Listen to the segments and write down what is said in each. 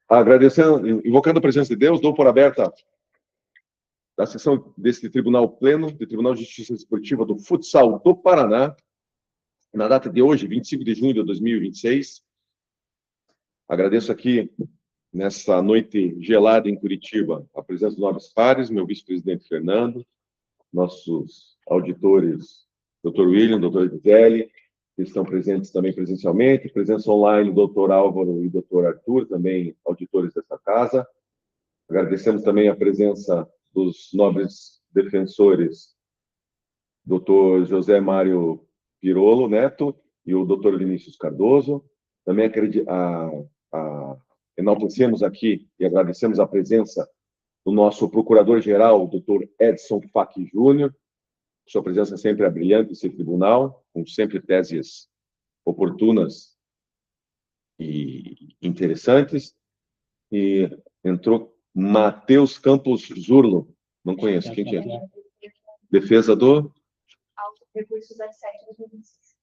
Agradecendo, invocando a presença de Deus, dou por aberta a sessão deste Tribunal Pleno, do Tribunal de Justiça Esportiva do Futsal do Paraná, na data de hoje, 25 de junho de 2026. Agradeço aqui, nessa noite gelada em Curitiba, a presença dos nobres pares, meu vice-presidente Fernando, nossos auditores, Dr. William, Dr. Gisele, que estão presentes também presencialmente, presença online, Dr. Álvaro e Dr. Arthur, também auditores dessa casa. Agradecemos também a presença dos nobres defensores, Dr. José Mário Pirolo Neto e o Dr. Vinícius Cardoso. Também enaltecemos aqui e agradecemos a presença do nosso procurador-geral, Dr. Edson Facchi Júnior. Sua presença sempre é brilhante nesse tribunal, com sempre teses oportunas e interessantes. E entrou Matheus Campos Zurlo, não conheço, quem que é? Defesa do? Recurso 07/2026.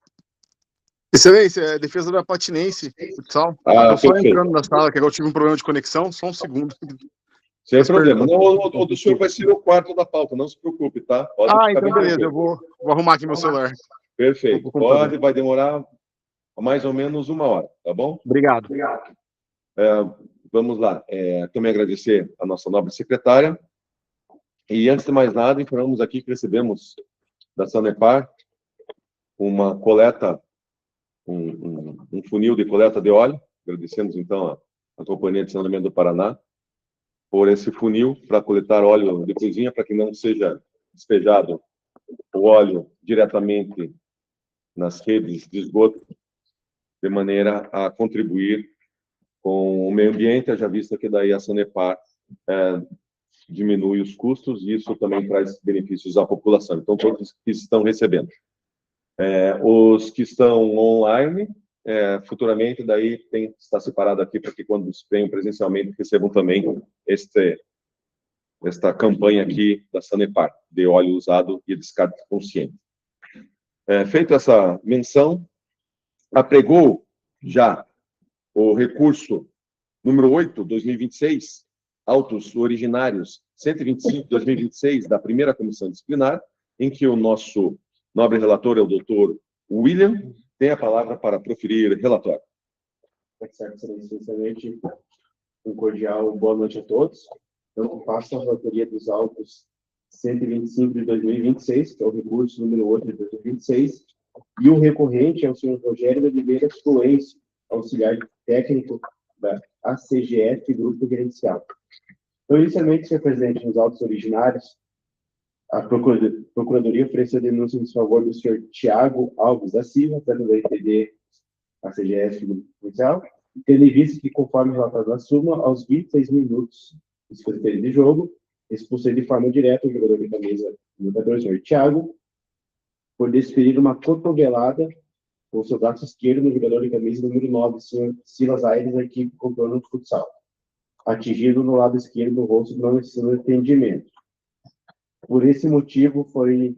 Excelência, é defesa da Patinense, futsal. Eu só entrando na sala, que eu tive um problema de conexão, só um segundo. Sem problema. Não, o do senhor vai ser o quarto da pauta, não se preocupe, tá? Então beleza, eu vou arrumar aqui meu celular. Perfeito. Pode, vai demorar mais ou menos 1 hora, tá bom? Obrigado. Vamos lá. Também agradecer a nossa nobre secretária. E antes de mais nada, informamos aqui que recebemos da Sanepar uma coleta, um funil de coleta de óleo. Agradecemos, então, a Companhia de Saneamento do Paraná por esse funil para coletar óleo de cozinha, para que não seja despejado o óleo diretamente nas redes de esgoto, de maneira a contribuir com o meio ambiente, haja vista que daí a Sanepar diminui os custos e isso também traz benefícios à população. Então, todos que estão recebendo. Os que estão online, futuramente, daí está separado aqui para que quando venham presencialmente recebam também esta campanha aqui da Sanepar, de óleo usado e descarte consciente. Feito essa menção, apregou já o recurso número 8/2026, autos originários 125/2026 da primeira comissão disciplinar, em que o nosso nobre relator é o doutor William, tem a palavra para proferir relatório. Excelentemente, um cordial boa noite a todos. Eu faço a relatoria dos autos 125 de 2026, que é o recurso número 8 de 2026, e o recorrente é o senhor Rogério de Oliveira Fluencio, auxiliar técnico da ACGF Grupo Gerencial. Então, inicialmente, senhor presidente, nos autos originários, a Procuradoria ofereceu denúncia em favor do senhor Tiago Alves da Silva, tanto da ITD ACGF Grupo Gerencial, tendo em vista que, conforme relatado na súmula, aos 26 minutos do secretário de jogo, expulsou de forma direta o jogador de camisa número 14, o senhor Tiago, por desferir uma cotovelada com o seu braço esquerdo no jogador de camisa número 9, o senhor Silas Aires, da equipe contorno de futsal, atingido no lado esquerdo do rosto, não necessitando de atendimento. Por esse motivo, foi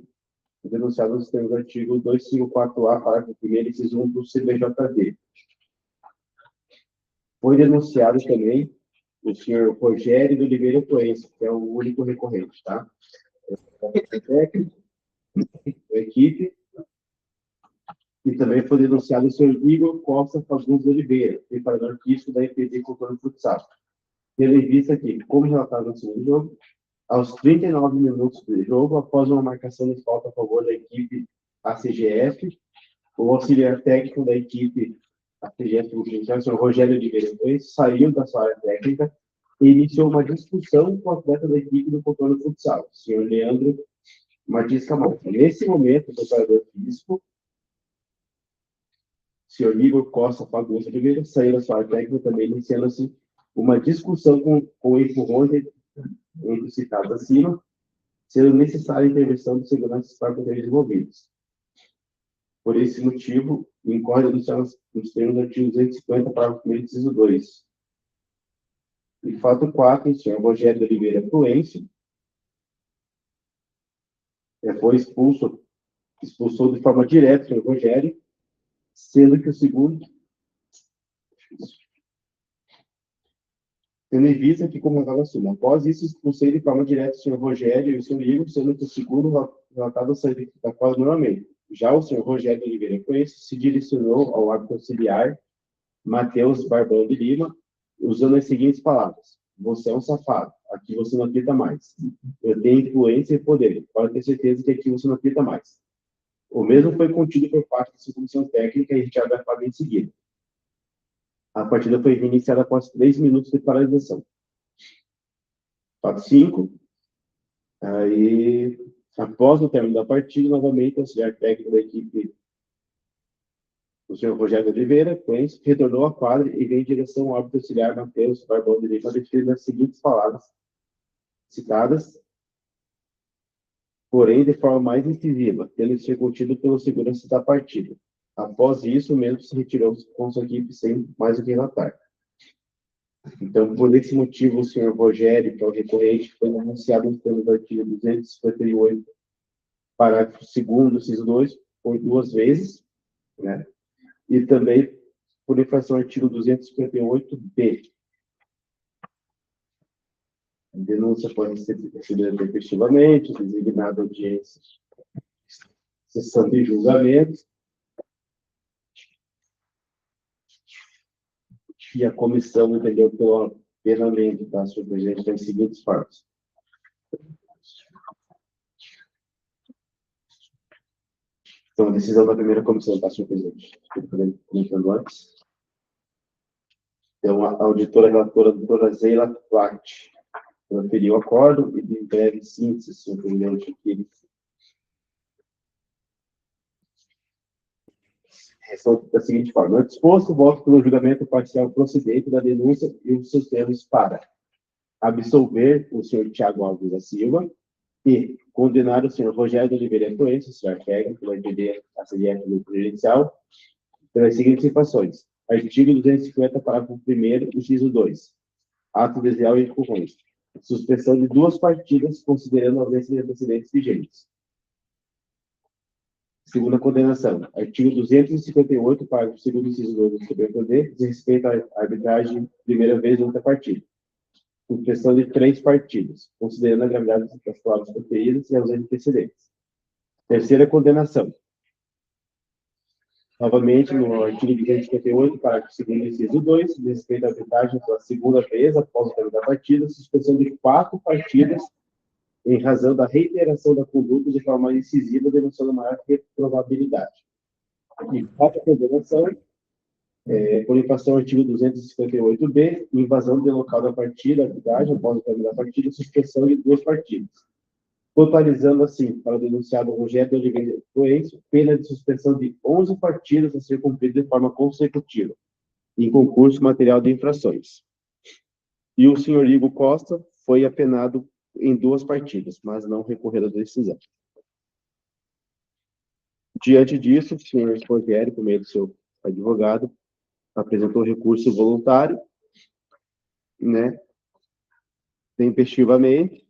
denunciado nos termos do artigo 254A, parágrafo 1º, inciso 1 do CBJD. Foi denunciado também o senhor Rogério de Oliveira Coença, que é o único recorrente, tá? Técnico, a equipe, e também foi denunciado o senhor Igor Costa Fagundes de Oliveira, preparador físico da IPD Cultura Futsal. Tendo em vista que, como relatado no segundo jogo, aos 39 minutos de jogo, após uma marcação de falta a favor da equipe ACGF, o auxiliar técnico da equipe ACGF, o senhor Rogério de Oliveira, saiu da sua área técnica e iniciou uma discussão com o atleta da equipe do controle futsal, o senhor Leandro Martins Camargo. Nesse momento, o preparador físico, o senhor Igor Costa Fagundes de Oliveira, saiu da sua área técnica também, iniciando-se uma discussão com empurrões entre os citados acima, sendo necessária a intervenção de seguranças para poder envolvidos. Por esse motivo, incorre a denunciar nos termos do artigo 250, parágrafo 1º, inciso 2. E fato 4, o senhor Rogério de Oliveira Fluencio foi expulsou de forma direta o senhor Rogério, sendo que o segundo tendo em vista que, como estava assumo, após isso, expulsei de forma direta o senhor Rogério e o senhor Igor, sendo que o segundo relatado sair da quadra novamente. Já o senhor Rogério de Oliveira Coenço se direcionou ao árbitro auxiliar Matheus Barbão de Lima, usando as seguintes palavras: você é um safado, aqui você não apita mais. Eu tenho influência e poder, pode ter certeza que aqui você não apita mais. O mesmo foi contido por parte da sua comissão técnica e Richard vai falar em seguida. A partida foi reiniciada após 3 minutos de paralisação. Fato 5. Aí, após o término da partida, novamente, o auxiliar técnico da equipe, o senhor Rogério Oliveira, retornou à quadra e veio em direção ao árbitro auxiliar Matheus Barbão de Lima para definir as seguintes palavras citadas, porém de forma mais incisiva, tendo sido contido pelo segurança da partida. Após isso, o mesmo se retirou com sua equipe sem mais o que relatar. Então, por esse motivo, o senhor Rogério, que é o recorrente, foi denunciado pelo artigo 258, parágrafo 2º, inciso 2, por 2 vezes, né? E também por infração ao artigo 258-B. A denúncia pode ser recebida tempestivamente, designada audiência, sessão de julgamento, e a comissão entendeu plenamente, tá, senhor presidente, das seguintes formas. Então, a decisão da primeira comissão, tá, senhor presidente? Comentando antes. Então, a auditora relatora, a doutora Zeila Platt, proferiu o acordo e, em breve síntese, senhor presidente, aqui. Da seguinte forma: no disposto, voto pelo julgamento parcial procedente da denúncia e os seus termos para absolver o senhor Tiago Alves da Silva e condenar o senhor Rogério de Oliveira Coenço, o senhor técnico, pela IPD, a CDF do Presidencial, pelas seguintes infrações: artigo 250, parágrafo 1º, inciso 2, ato desleal e incorrente, suspensão de 2 partidas, considerando a ausência de antecedentes vigentes. Segunda condenação, artigo 258, parágrafo 2º, inciso 2 do CPPD, diz respeito à arbitragem primeira vez nunca partida. Suspensão de 3 partidas, considerando a gravidade das palavras proferidas e a ausência de antecedentes. Terceira condenação, novamente, no artigo 258, parágrafo 2º, inciso 2, diz respeito à arbitragem pela segunda vez após o término da partida, suspensão de 4 partidas em razão da reiteração da conduta de forma mais incisiva, demonstrando maior reprovabilidade. E quarta condenação, por infração ao artigo 258-B, invasão do local da partida, arbitragem, após o término da partida, suspensão de 2 partidas. Totalizando, assim, para o denunciado Rogério de Oliveira Coenço, pena de suspensão de 11 partidas a ser cumprida de forma consecutiva, em concurso material de infrações. E o senhor Igor Costa foi apenado em 2 partidas, mas não recorreu à decisão. Diante disso, o senhor Rogério, por meio do seu advogado, apresentou recurso voluntário, né, tempestivamente,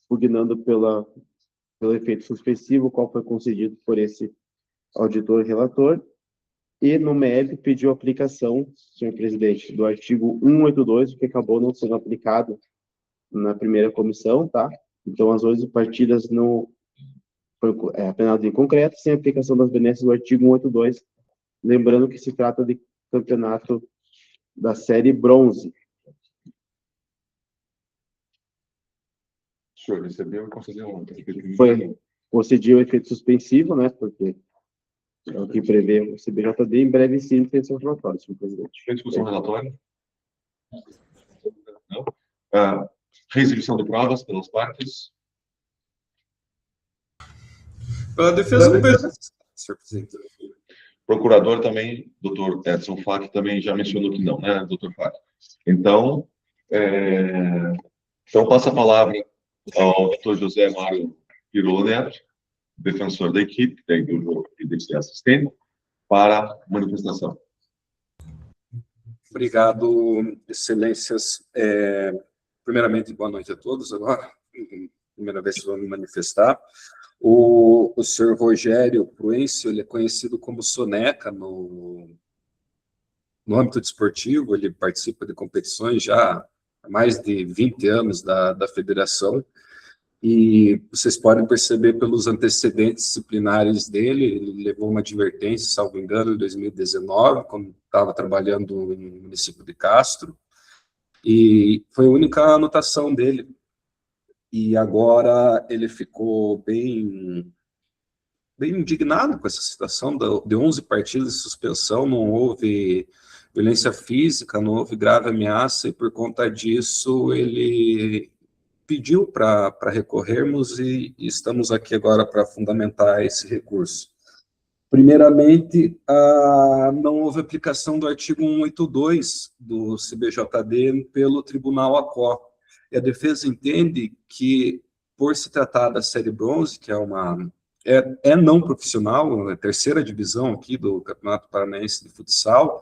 pugnando pelo efeito suspensivo, qual foi concedido por esse auditor e relator, e no mérito pediu aplicação, senhor presidente, do artigo 182, que acabou não sendo aplicado na primeira comissão, tá? Então, as 11 partidas não foi apenado em concreto, sem aplicação das benesses do artigo 182, lembrando que se trata de campeonato da série bronze. O senhor recebeu e concedeu ontem. Foi concedido o efeito suspensivo, né? Porque é o que prevê o CBJD, em breve sim tem seu relatório, senhor presidente. Tem discussão relatória? Não? Reexibição de provas pelas partes? Pela defesa do senhor presidente. Procurador também, doutor Edson Fak, também já mencionou que não, né, doutor Fak? Então, passa a palavra ao doutor José Mário Pirolo Neto, defensor da equipe, técnico e de assistente, para a manifestação. Obrigado, excelências. Primeiramente, boa noite a todos. Agora, primeira vez que vou me manifestar. O senhor Rogério Coenço, ele é conhecido como Soneca no âmbito desportivo, ele participa de competições já há mais de 20 anos da federação, e vocês podem perceber pelos antecedentes disciplinares dele, ele levou uma advertência, salvo engano, em 2019, quando estava trabalhando no município de Castro, e foi a única anotação dele. E agora ele ficou bem indignado com essa situação de 11 partidas de suspensão, não houve violência física, não houve grave ameaça, e por conta disso ele pediu para recorrermos, e estamos aqui agora para fundamentar esse recurso. Primeiramente, não houve aplicação do artigo 182 do CBJD pelo Tribunal ACO. E a defesa entende que, por se tratar da série bronze, que é não profissional, é a terceira divisão aqui do Campeonato Paranaense de Futsal,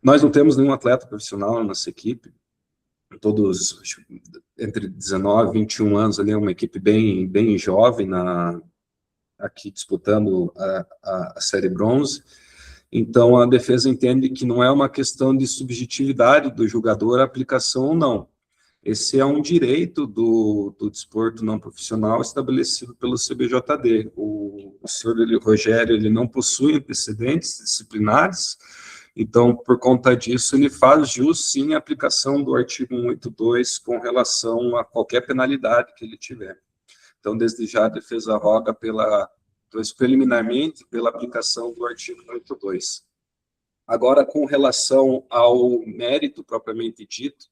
nós não temos nenhum atleta profissional na nossa equipe, todos entre 19 e 21 anos, ali é uma equipe bem jovem aqui disputando a série bronze. Então a defesa entende que não é uma questão de subjetividade do jogador a aplicação ou não. Esse é um direito do desporto não profissional estabelecido pelo CBJD. O senhor Rogério, ele não possui antecedentes disciplinares, então, por conta disso, ele faz jus, sim, a aplicação do artigo 182 com relação a qualquer penalidade que ele tiver. Então, desde já, a defesa roga preliminarmente pela aplicação do artigo 182. Agora, com relação ao mérito propriamente dito,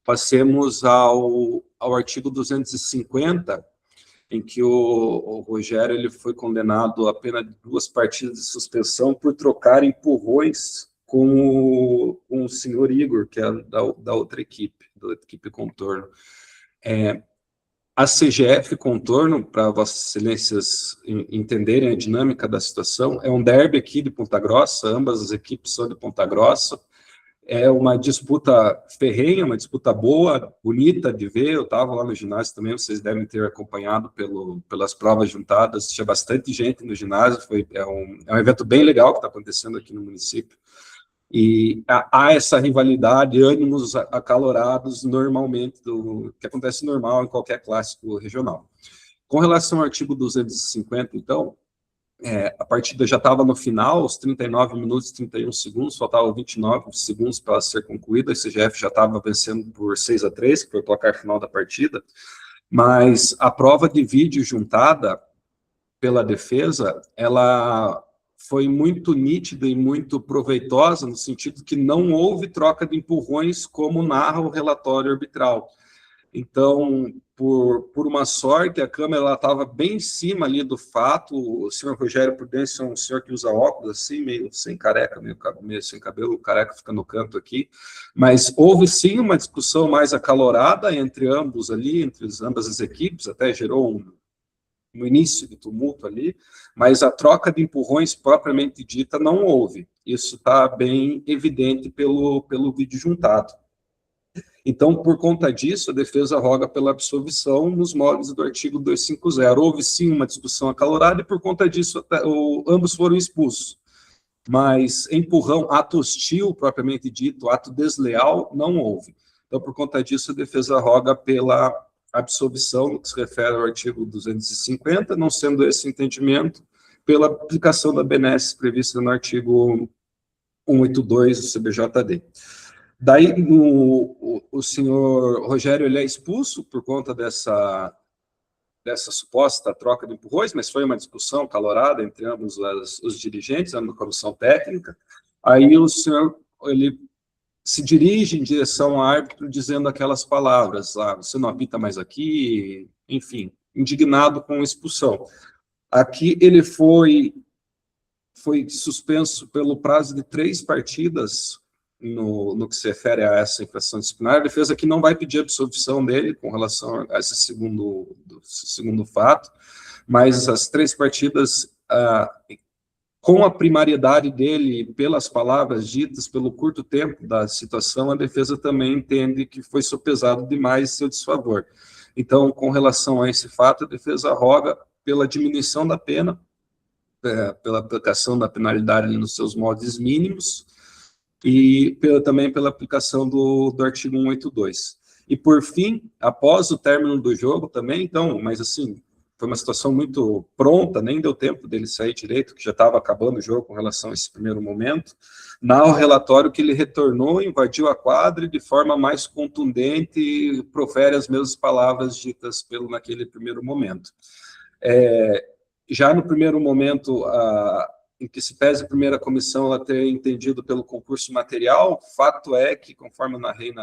passemos ao artigo 250, em que o Rogério ele foi condenado a pena de 2 partidas de suspensão por trocar empurrões com o senhor Igor, que é da outra equipe, da equipe Contorno. A CGF Contorno, para vossas excelências entenderem a dinâmica da situação, é um derby aqui de Ponta Grossa, ambas as equipes são de Ponta Grossa. É uma disputa ferrenha, uma disputa boa, bonita de ver. Eu estava lá no ginásio também, vocês devem ter acompanhado pelas provas juntadas. Tinha bastante gente no ginásio, é um evento bem legal que está acontecendo aqui no município. E há essa rivalidade, ânimos acalorados normalmente, que acontece normal em qualquer clássico regional. Com relação ao artigo 250, então, a partida já estava no final, os 39 minutos e 31 segundos, faltavam 29 segundos para ela ser concluída, a CGF já estava vencendo por 6-3, que foi o placar final da partida, mas a prova de vídeo juntada pela defesa, ela foi muito nítida e muito proveitosa, no sentido que não houve troca de empurrões, como narra o relatório arbitral. Então, por uma sorte, a câmera estava bem em cima ali do fato. O senhor Rogério Prudêncio é um senhor que usa óculos, assim, meio sem careca, meio sem cabelo, o careca fica no canto aqui. Mas houve, sim, uma discussão mais acalorada entre ambos ali, entre ambas as equipes, até gerou um início de tumulto ali, mas a troca de empurrões propriamente dita não houve. Isso está bem evidente pelo vídeo juntado. Então, por conta disso, a defesa roga pela absolvição nos moldes do artigo 250. Houve, sim, uma discussão acalorada, e por conta disso, ambos foram expulsos. Mas empurrão, ato hostil, propriamente dito, ato desleal, não houve. Então, por conta disso, a defesa roga pela absolvição, no que se refere ao artigo 250, não sendo esse entendimento, pela aplicação da benesse prevista no artigo 182 do CBJD. Daí, o senhor Rogério ele é expulso por conta dessa suposta troca de empurrões, mas foi uma discussão acalorada entre ambos os dirigentes, na comissão técnica. Aí o senhor ele se dirige em direção ao árbitro dizendo aquelas palavras, você não apita mais aqui, enfim, indignado com a expulsão. Aqui ele foi suspenso pelo prazo de 3 partidas, no que se refere a essa infração disciplinar. A defesa que não vai pedir absolvição dele com relação a esse segundo fato, mas as 3 partidas, com a primariedade dele, pelas palavras ditas, pelo curto tempo da situação, a defesa também entende que foi sopesado demais em seu desfavor. Então, com relação a esse fato, a defesa roga pela diminuição da pena, pela aplicação da penalidade nos seus moldes mínimos, e também pela aplicação do artigo 182. E, por fim, após o término do jogo também, então, mas assim, foi uma situação muito pronta, nem deu tempo dele sair direito, que já estava acabando o jogo com relação a esse primeiro momento. Narra o relatório que ele retornou, invadiu a quadra e de forma mais contundente profere as mesmas palavras ditas naquele primeiro momento. Já no primeiro momento, em que se pese a primeira comissão ela ter entendido pelo concurso material, fato é que, conforme eu narrei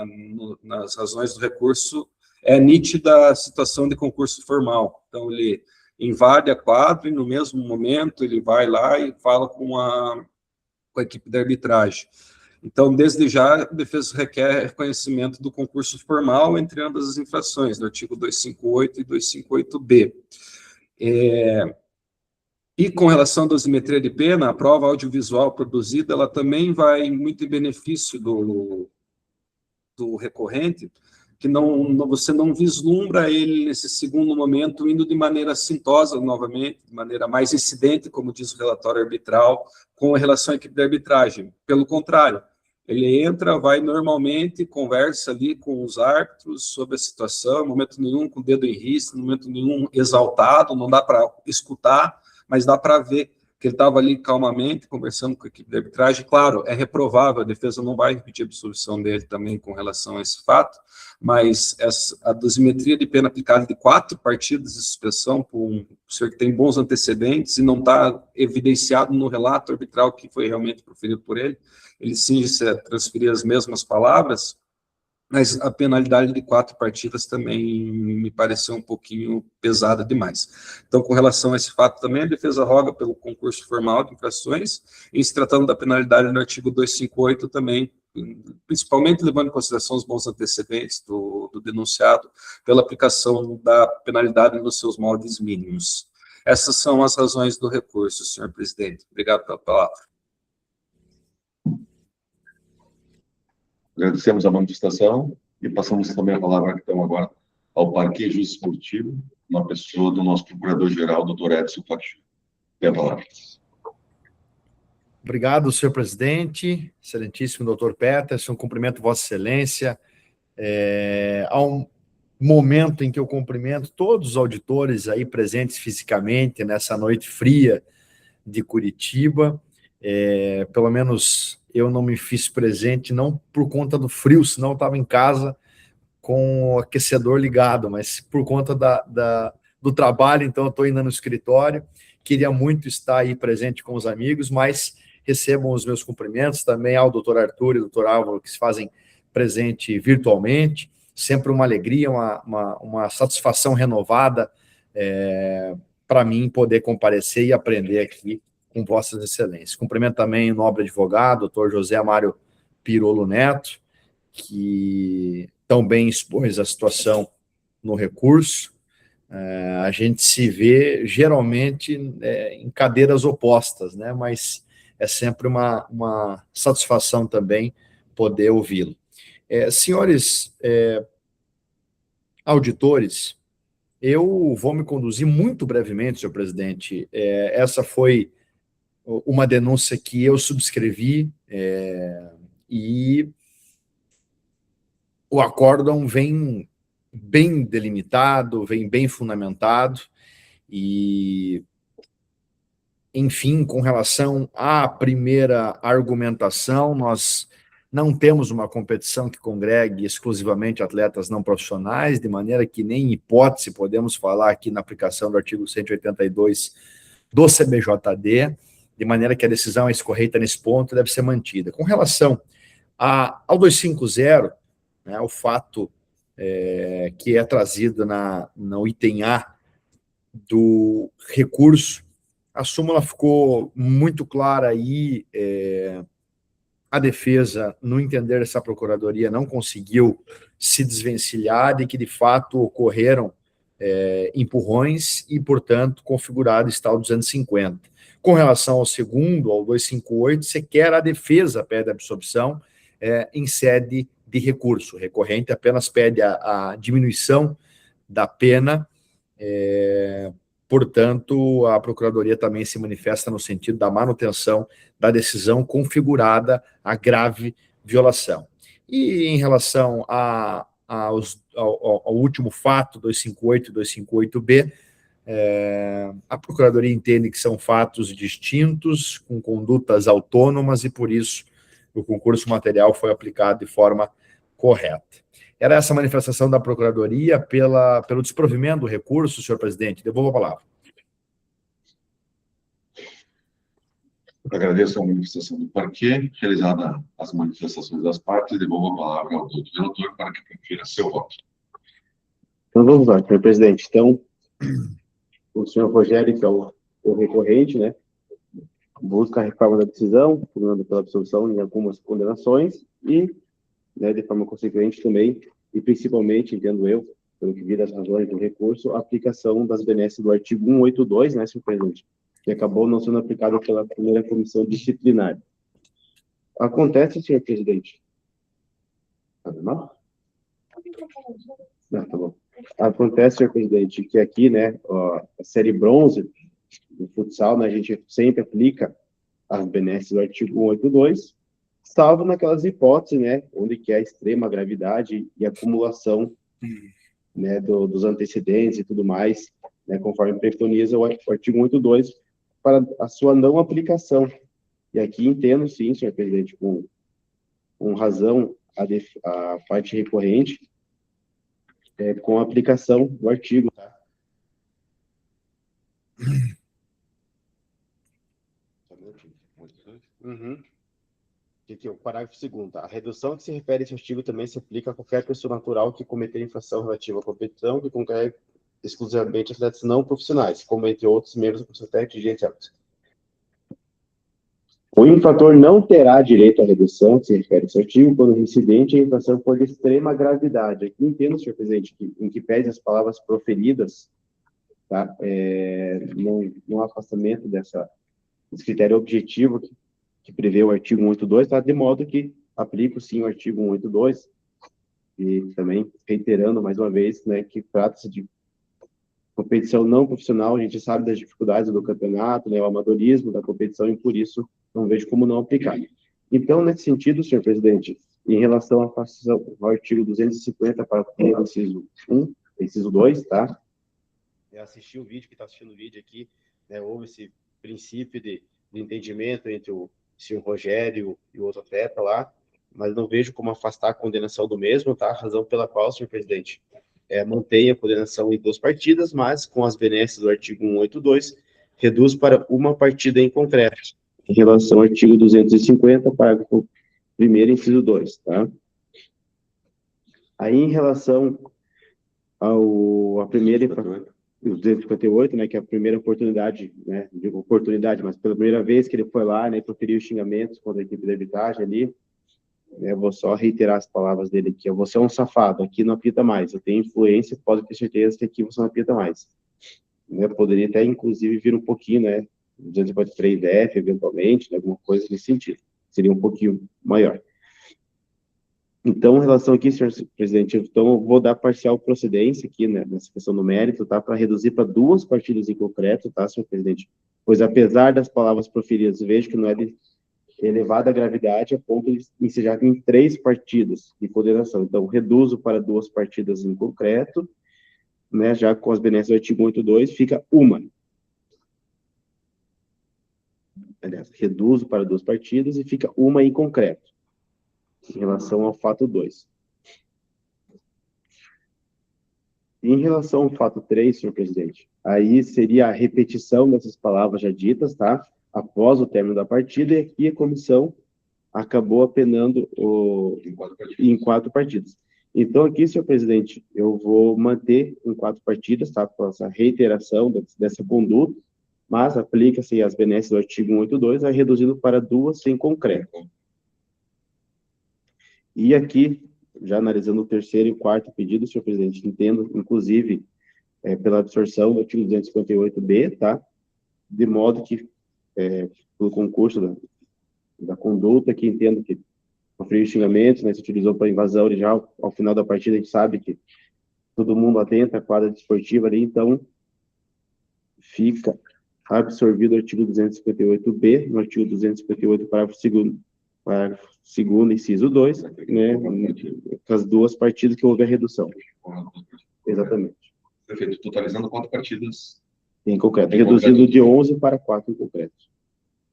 nas razões do recurso, é nítida a situação de concurso formal. Então, ele invade a quadra e, no mesmo momento, ele vai lá e fala com a equipe de arbitragem. Então, desde já, a defesa requer reconhecimento do concurso formal entre ambas as infrações, do artigo 258 e 258B. E com relação à dosimetria de pena, a prova audiovisual produzida, ela também vai muito em benefício do recorrente, que você não vislumbra ele nesse segundo momento indo de maneira assintosa novamente, de maneira mais incidente, como diz o relatório arbitral, com relação à equipe de arbitragem. Pelo contrário, ele entra, vai normalmente, conversa ali com os árbitros sobre a situação, no momento nenhum com o dedo em risco, no momento nenhum exaltado, não dá para escutar, mas dá para ver que ele estava ali calmamente, conversando com a equipe de arbitragem. Claro, é reprovável, a defesa não vai repetir a absolvição dele também com relação a esse fato, mas a dosimetria de pena aplicada de 4 partidas de suspensão por um senhor que tem bons antecedentes e não está evidenciado no relato arbitral que foi realmente proferido por ele, ele sim se transferir as mesmas palavras, mas a penalidade de 4 partidas também me pareceu um pouquinho pesada demais. Então, com relação a esse fato também, a defesa roga pelo concurso formal de infrações, e se tratando da penalidade no artigo 258 também, principalmente levando em consideração os bons antecedentes do denunciado, pela aplicação da penalidade nos seus moldes mínimos. Essas são as razões do recurso, senhor presidente. Obrigado pela palavra. Agradecemos a manifestação e passamos também a palavra, então, agora ao Parquet Juiz Esportivo, na pessoa do nosso procurador-geral, doutor Edson Fachin. Tem a palavra. Obrigado, senhor presidente, excelentíssimo doutor Peterson, cumprimento Vossa Excelência. Há um momento em que eu cumprimento todos os auditores aí presentes fisicamente nessa noite fria de Curitiba. Pelo menos eu não me fiz presente, não por conta do frio, senão eu estava em casa com o aquecedor ligado, mas por conta do trabalho, então eu estou ainda no escritório. Queria muito estar aí presente com os amigos, mas recebam os meus cumprimentos também ao doutor Arthur e ao doutor Álvaro, que se fazem presente virtualmente. Sempre uma alegria, uma satisfação renovada para mim poder comparecer e aprender aqui com Vossas Excelências. Cumprimento também o nobre advogado, doutor José Amário Pirolo Neto, que tão bem expôs a situação no recurso. A gente se vê, geralmente, em cadeiras opostas, né? Mas é sempre uma satisfação também poder ouvi-lo. Senhores auditores, eu vou me conduzir muito brevemente, senhor presidente. Essa foi uma denúncia que eu subscrevi e o acórdão vem bem delimitado, vem bem fundamentado e, enfim, com relação à primeira argumentação, nós não temos uma competição que congregue exclusivamente atletas não profissionais, de maneira que nem em hipótese podemos falar aqui na aplicação do artigo 182 do CBJD, de maneira que a decisão é correta nesse ponto deve ser mantida. Com relação ao 250, né, o fato que é trazido no item A do recurso, a súmula ficou muito clara aí, a defesa, no entender dessa procuradoria, não conseguiu se desvencilhar de que, de fato, ocorreram empurrões e, portanto, configurado está o 250. Com relação ao segundo, ao 258, sequer a defesa pede absorção em sede de recurso. O recorrente apenas pede a diminuição da pena portanto, a Procuradoria também se manifesta no sentido da manutenção da decisão configurada a grave violação. E em relação ao último fato, 258 e 258B, a Procuradoria entende que são fatos distintos, com condutas autônomas, e por isso o concurso material foi aplicado de forma correta. Era essa manifestação da Procuradoria pelo desprovimento do recurso, senhor presidente. Devolvo a palavra. Agradeço a manifestação do parquê, realizada as manifestações das partes, devolvo a palavra ao doutor relator para que confira seu voto. Então, vamos lá, senhor presidente. Então, o senhor Rogério, que é o recorrente, né, busca a reforma da decisão, pugnando pela absolução em algumas condenações e, né, de forma consequente também, e principalmente, entendo eu, pelo que vi das razões do recurso, a aplicação das benesses do artigo 182, né, senhor presidente, que acabou não sendo aplicado pela primeira comissão disciplinar. Acontece, senhor presidente. Tá normal? Não, tá bom. Acontece, senhor presidente, que aqui, né, a série bronze do futsal, né, a gente sempre aplica as benesses do artigo 182, salvo naquelas hipóteses, né, onde que é a extrema gravidade e acumulação, né, dos antecedentes e tudo mais, né, conforme preconiza o artigo 182, para a sua não aplicação. E aqui entendo, sim, senhor presidente, com razão a parte recorrente, com a aplicação do artigo, tá? Uhum. Aqui, o parágrafo 2º, tá? A redução que se refere a esse artigo também se aplica a qualquer pessoa natural que cometer infração relativa à competição que concorre exclusivamente a atletas não profissionais, como, entre outros, membros do processo técnico de gente apta. O infrator não terá direito à redução que se refere a esse artigo quando o incidente e a infração for de extrema gravidade. Aqui entendo, senhor presidente, em que pese as palavras proferidas, tá? No afastamento desse critério objetivo que prevê o artigo 182, tá? De modo que aplico, sim, o artigo 182, e também reiterando mais uma vez, né, que trata-se de competição não profissional. A gente sabe das dificuldades do campeonato, né, o amadorismo da competição, e por isso não vejo como não aplicar. Então, nesse sentido, senhor presidente, em relação ao artigo 250, para o inciso 1, inciso 2, tá? Eu assisti o vídeo, que está assistindo o vídeo aqui, né, houve esse princípio de entendimento entre o senhor Rogério e o outro atleta lá, mas não vejo como afastar a condenação do mesmo, tá? Razão pela qual, senhor presidente, mantém a condenação em 2 partidas, mas com as benesses do artigo 182, reduz para uma partida em concreto, em relação ao artigo 250, parágrafo 1º, inciso 2, tá? Aí, em relação à primeira... 258, né, que é a primeira oportunidade, né, digo oportunidade, mas pela primeira vez que ele foi lá, né, proferiu xingamentos contra a equipe de arbitragem ali, eu vou só reiterar as palavras dele aqui: você é um safado, aqui não apita mais, eu tenho influência, pode ter certeza que aqui você não apita mais. Né, poderia até, inclusive, vir um pouquinho, né, 253 DF, eventualmente, né, alguma coisa nesse sentido, seria um pouquinho maior. Então, em relação aqui, senhor presidente, então eu vou dar parcial procedência aqui, né, nessa questão do mérito, tá, para reduzir para 2 partidas em concreto, tá, senhor presidente? Pois, apesar das palavras proferidas, vejo que não é de elevada gravidade a ponto de ensejar em 3 partidas de condenação. Então, reduzo para 2 partidas em concreto, né, já com as benesses do artigo 182, fica 1. Aliás, reduzo para 2 partidas e fica 1 em concreto, em relação ao fato 2. Em relação ao fato 3, senhor presidente, aí seria a repetição dessas palavras já ditas, tá? Após o término da partida, e aqui a comissão acabou apenando em 4 partidas. Então, aqui, senhor presidente, eu vou manter em 4 partidas, tá? Com essa reiteração dessa conduta, mas aplica-se as benesses do artigo 182, aí reduzindo para 2 em concreto. E aqui, já analisando o 3º e 4º pedido, senhor presidente, entendo, inclusive, pela absorção do artigo 258B, tá? De modo que, pelo concurso da conduta, que entendo que sofreu xingamentos, né, se utilizou para invasão, e já ao final da partida a gente sabe que todo mundo atenta à quadra desportiva ali, então Fica absorvido o artigo 258b, no artigo 258, parágrafo 2º, inciso 2, né, com as duas partidas que houve a redução. Exatamente. Perfeito. Totalizando 4 partidas. Em concreto. Em Reduzido concreto. de 11 para 4 em concreto.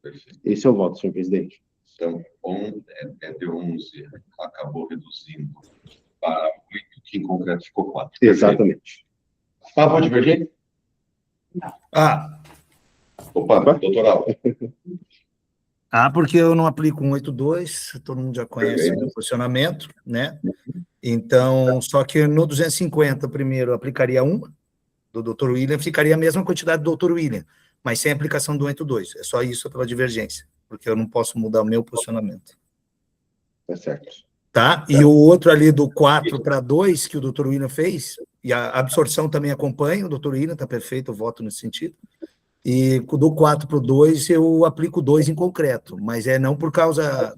Perfeito. Esse é o voto, senhor presidente. Então, de 11, acabou reduzindo para 8, que em concreto ficou 4. Exatamente. Favor divergente? Opa, doutoral. Porque eu não aplico 182, todo mundo já conhece o meu posicionamento, né? Então, só que no 250, primeiro, eu aplicaria uma do Dr. William, ficaria a mesma quantidade do Dr. William, mas sem aplicação do 182. É só isso pela divergência, porque eu não posso mudar o meu posicionamento. Tá certo. Tá? E o outro ali do 4 para 2, que o Dr. William fez, e a absorção também acompanha, o Dr. William, está perfeito, eu voto nesse sentido. E do 4 para o 2, eu aplico 2 em concreto, mas não por causa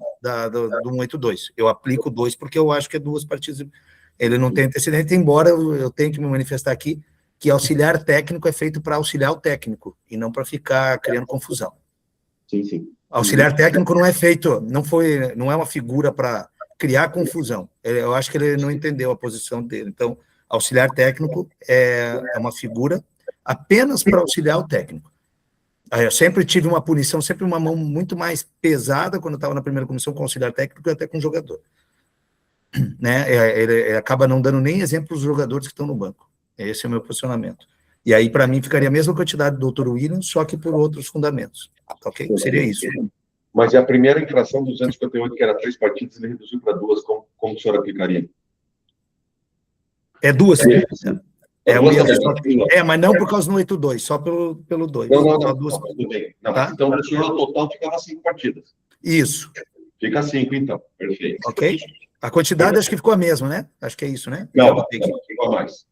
do 182. Eu aplico 2 porque eu acho que é duas partidas. Ele não tem antecedente, embora eu tenha que me manifestar aqui que auxiliar técnico é feito para auxiliar o técnico, e não para ficar criando confusão. Sim, sim. Auxiliar técnico não é feito, não é uma figura para criar confusão. Eu acho que ele não entendeu a posição dele. Então, auxiliar técnico é uma figura apenas para auxiliar o técnico. Eu sempre tive uma punição, sempre uma mão muito mais pesada quando eu estava na primeira comissão com auxiliar técnico e até com o jogador. Né? Ele acaba não dando nem exemplo para os jogadores que estão no banco. Esse é o meu posicionamento. E aí, para mim, ficaria a mesma quantidade do Dr. William, só que por outros fundamentos. Ok? Seria isso. Mas a primeira infração do 258, que era 3 partidas, ele reduziu para 2, como o senhor aplicaria? É 2. Duas, mas não por causa do 82, só pelo 2. Não, Duas... tudo bem. Não, Tá? então, o senhor, no total, ficava 5 partidas. Isso. Fica 5, então. Perfeito. Ok? A quantidade acho que ficou a mesma, né? Acho que é isso, né? Não, ficou a mais.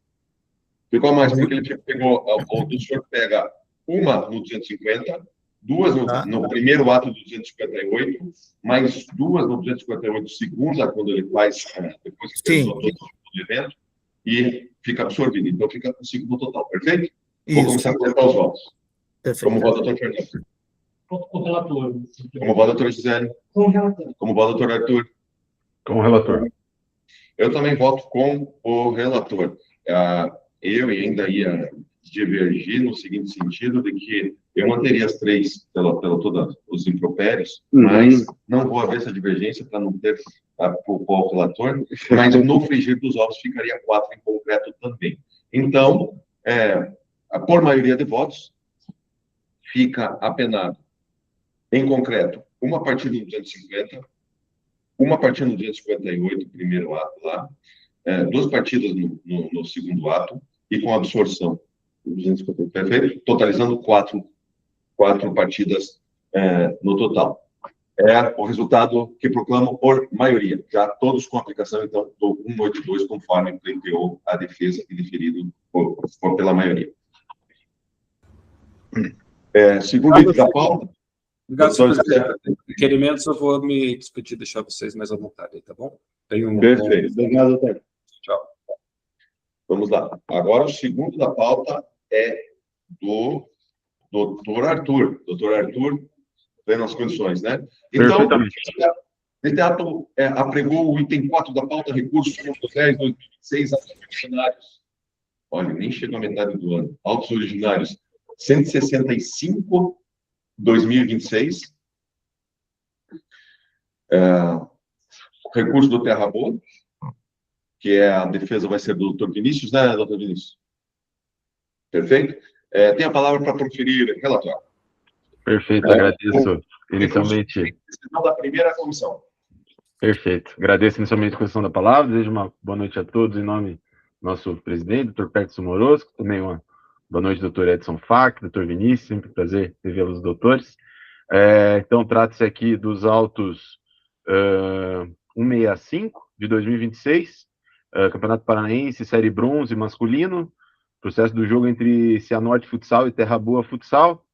Ficou a mais, porque ele pegou, o senhor pega uma no 250, 2 no primeiro ato do 258, mais 2 no 258, segunda, quando ele faz, depois que terminou todo o evento, e fica absorvido. Então, fica com 5 no total, perfeito? Vou começar a colocar os votos. Perfeito. Como vota o doutor Fernando? Com o relator. Como vota a doutora Gisele? Com o relator. Como vota o doutor Arthur? Com o relator. Eu também voto com o relator. Eu ainda ia divergir no seguinte sentido, de que eu manteria as 3 pela todos os impropérios, mas não vou haver essa divergência para não ter o relator, mas no frigir dos ovos ficaria 4 em concreto também. Então, por maioria de votos, fica apenado, em concreto, uma partida no 250, uma partida no 258, primeiro ato lá, 2 partidas no segundo ato, e com absorção. Perfeito? Totalizando 4 partidas no total. É o resultado que proclamo por maioria. Já todos com aplicação, então, do 182, conforme pleiteou a defesa e deferido pela maioria. Segundo item da pauta. Obrigado, senhor presidente. Requerimentos, eu vou me despedir, deixar vocês mais à vontade, tá bom? Perfeito. Obrigado, doutor. Tchau. Vamos lá. Agora, o segundo da pauta é do doutor Arthur. Doutor Arthur, plenas condições, né? Então, esse ato apregou o item 4 da pauta, recursos número 10, 2026, atos originários. Olha, nem chegou à metade do ano. Autos originários 165, 2026. Recurso do Terra Boa, que a defesa vai ser do Dr. Vinícius, né, Dr. Vinícius? Perfeito? Tem a palavra para proferir relatório. Perfeito, agradeço inicialmente. Decisão da primeira comissão. Perfeito. Agradeço inicialmente a concessão da palavra, desejo uma boa noite a todos em nome do nosso presidente, Dr. Perkson Morosco, também uma boa noite, Dr. Edson Fac, Dr. Vinícius, sempre um prazer revê-los, doutores. Então, trata-se aqui dos autos 165 de 2026, Campeonato Paranaense, Série Bronze masculino, processo do jogo entre Cianorte Futsal e Terra Boa Futsal,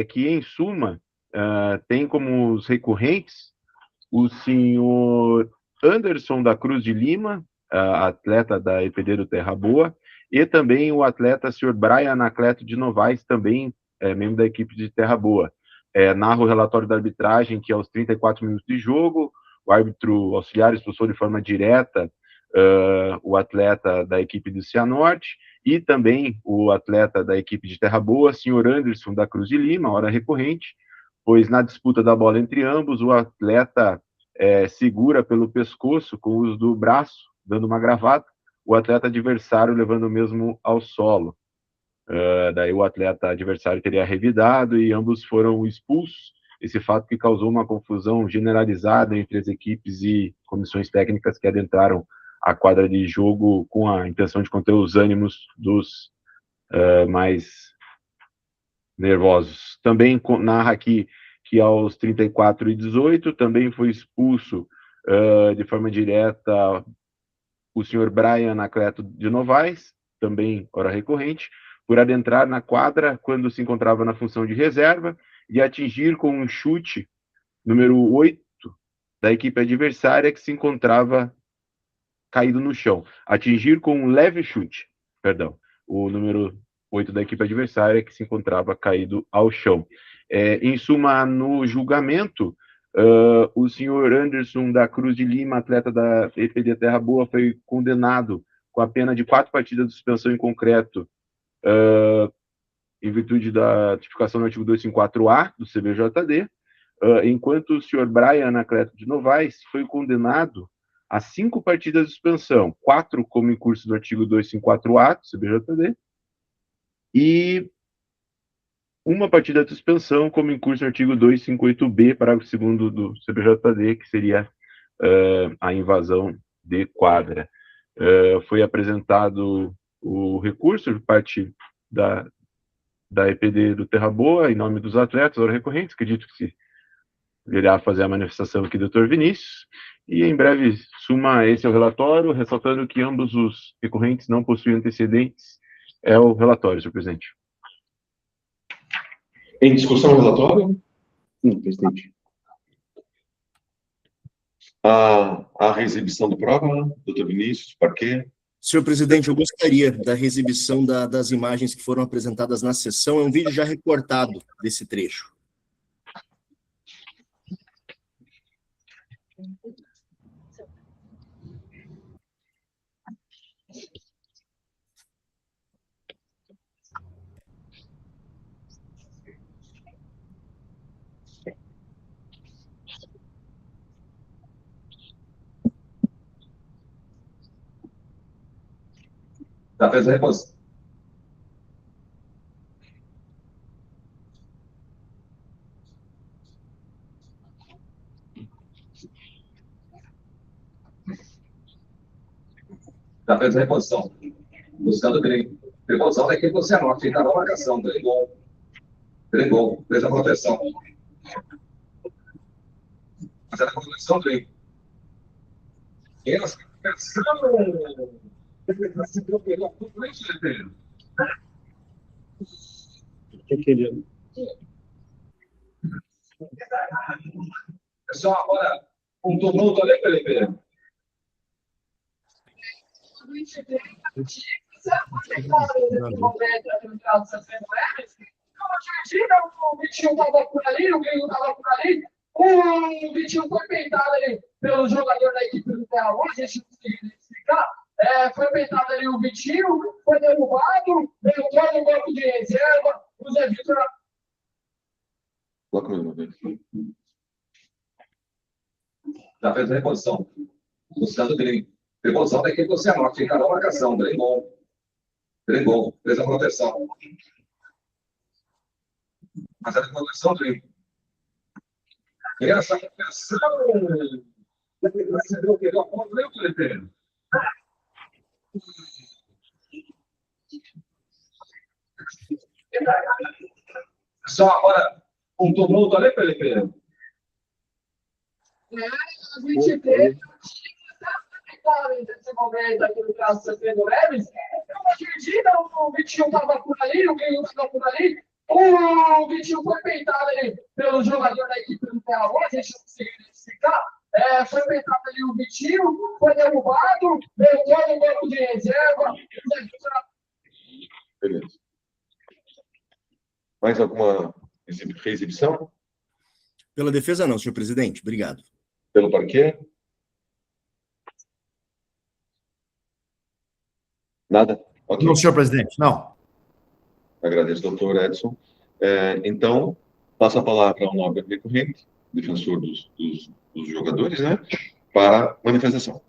que, em suma, tem como os recorrentes o senhor Anderson da Cruz de Lima, atleta da EPD do Terra Boa, e também o atleta Sr. Brian Anacleto de Novaes, também membro da equipe de Terra Boa. Narra o relatório da arbitragem, que aos 34 minutos de jogo, o árbitro auxiliar expulsou de forma direta o atleta da equipe do Cianorte e também o atleta da equipe de Terra Boa, Sr. Anderson da Cruz de Lima, hora recorrente, pois na disputa da bola entre ambos, o atleta segura pelo pescoço com o uso do braço, dando uma gravata, o atleta adversário levando o mesmo ao solo. Daí o atleta adversário teria revidado e ambos foram expulsos. Esse fato que causou uma confusão generalizada entre as equipes e comissões técnicas que adentraram a quadra de jogo com a intenção de conter os ânimos dos mais nervosos. Também narra aqui que aos 34:18 também foi expulso de forma direta o senhor Brian Anacleto de Novaes, também hora recorrente, por adentrar na quadra quando se encontrava na função de reserva e atingir com um chute número 8 da equipe adversária que se encontrava caído no chão. Atingir com um leve chute, perdão, o número 8 da equipe adversária que se encontrava caído ao chão. Em suma, no julgamento, o senhor Anderson da Cruz de Lima, atleta da EPD Terra Boa, foi condenado com a pena de 4 partidas de suspensão em concreto, em virtude da tipificação no artigo 254A do CBJD, enquanto o senhor Brian Anacleto de Novaes foi condenado a 5 partidas de suspensão, 4 como em curso do artigo 254A do CBJD, e 1 partida de suspensão como em curso do artigo 258B, parágrafo 2º do CBJD, que seria a invasão de quadra. Foi apresentado o recurso por parte da EPD do Terra Boa, em nome dos atletas, hora recorrentes, acredito que se irá fazer a manifestação aqui do Dr. Vinícius, e em breve suma esse é o relatório, ressaltando que ambos os recorrentes não possuem antecedentes, é o relatório, senhor presidente. Em discussão o relatório? Presidente. A reexibição do prova, doutor Vinícius, para quê? Senhor presidente, eu gostaria da reexibição das imagens que foram apresentadas na sessão. É um vídeo já recortado desse trecho. Já fez a reposição. Já fez a reposição. Buscando perigo. Reposição da equipe do Cianorte. Fica na marcação. Trem gol. Fez a proteção. Fazendo a proteção, trem. Essa proteção. Pessoal, agora um tumulto ali, Felipe. O Vitinho estava por ali, o Gringo estava por ali. O Vitinho foi peitado ali pelo jogador da equipe do Terra Boa, a gente não conseguiu identificar. Foi peitado ali o Vitinho, foi derrubado, entrou no banco de reserva, o Zé Vitor. Já fez a reposição. Buscando perigo. Reposição da equipe do Cianorte. Fica na marcação. Trem gol. Fez a proteção. Fazendo a proteção, trem. Essa proteção. Recebeu o que? Deu a ponta, né, Felipe? Só agora um tumulto ali, Felipe. A gente teve nesse momento aqui no caso do Pedro Leves. Uma dividida, o Vitinho estava por ali, o Gringo estava por ali. O Vitinho foi peitado ali pelo jogador da equipe do Terra Boa, a gente não conseguiu identificar. Foi peitado ali o Vitinho, foi derrubado, entrou no banco de reserva. Beleza. Mais alguma reexibição? Pela defesa, não, senhor presidente. Obrigado. Pelo parquê? Nada? Ok. Não, senhor presidente, não. Agradeço, doutor Edson. Então, passo a palavra ao nobre recorrente, defensor dos jogadores, né, para manifestação.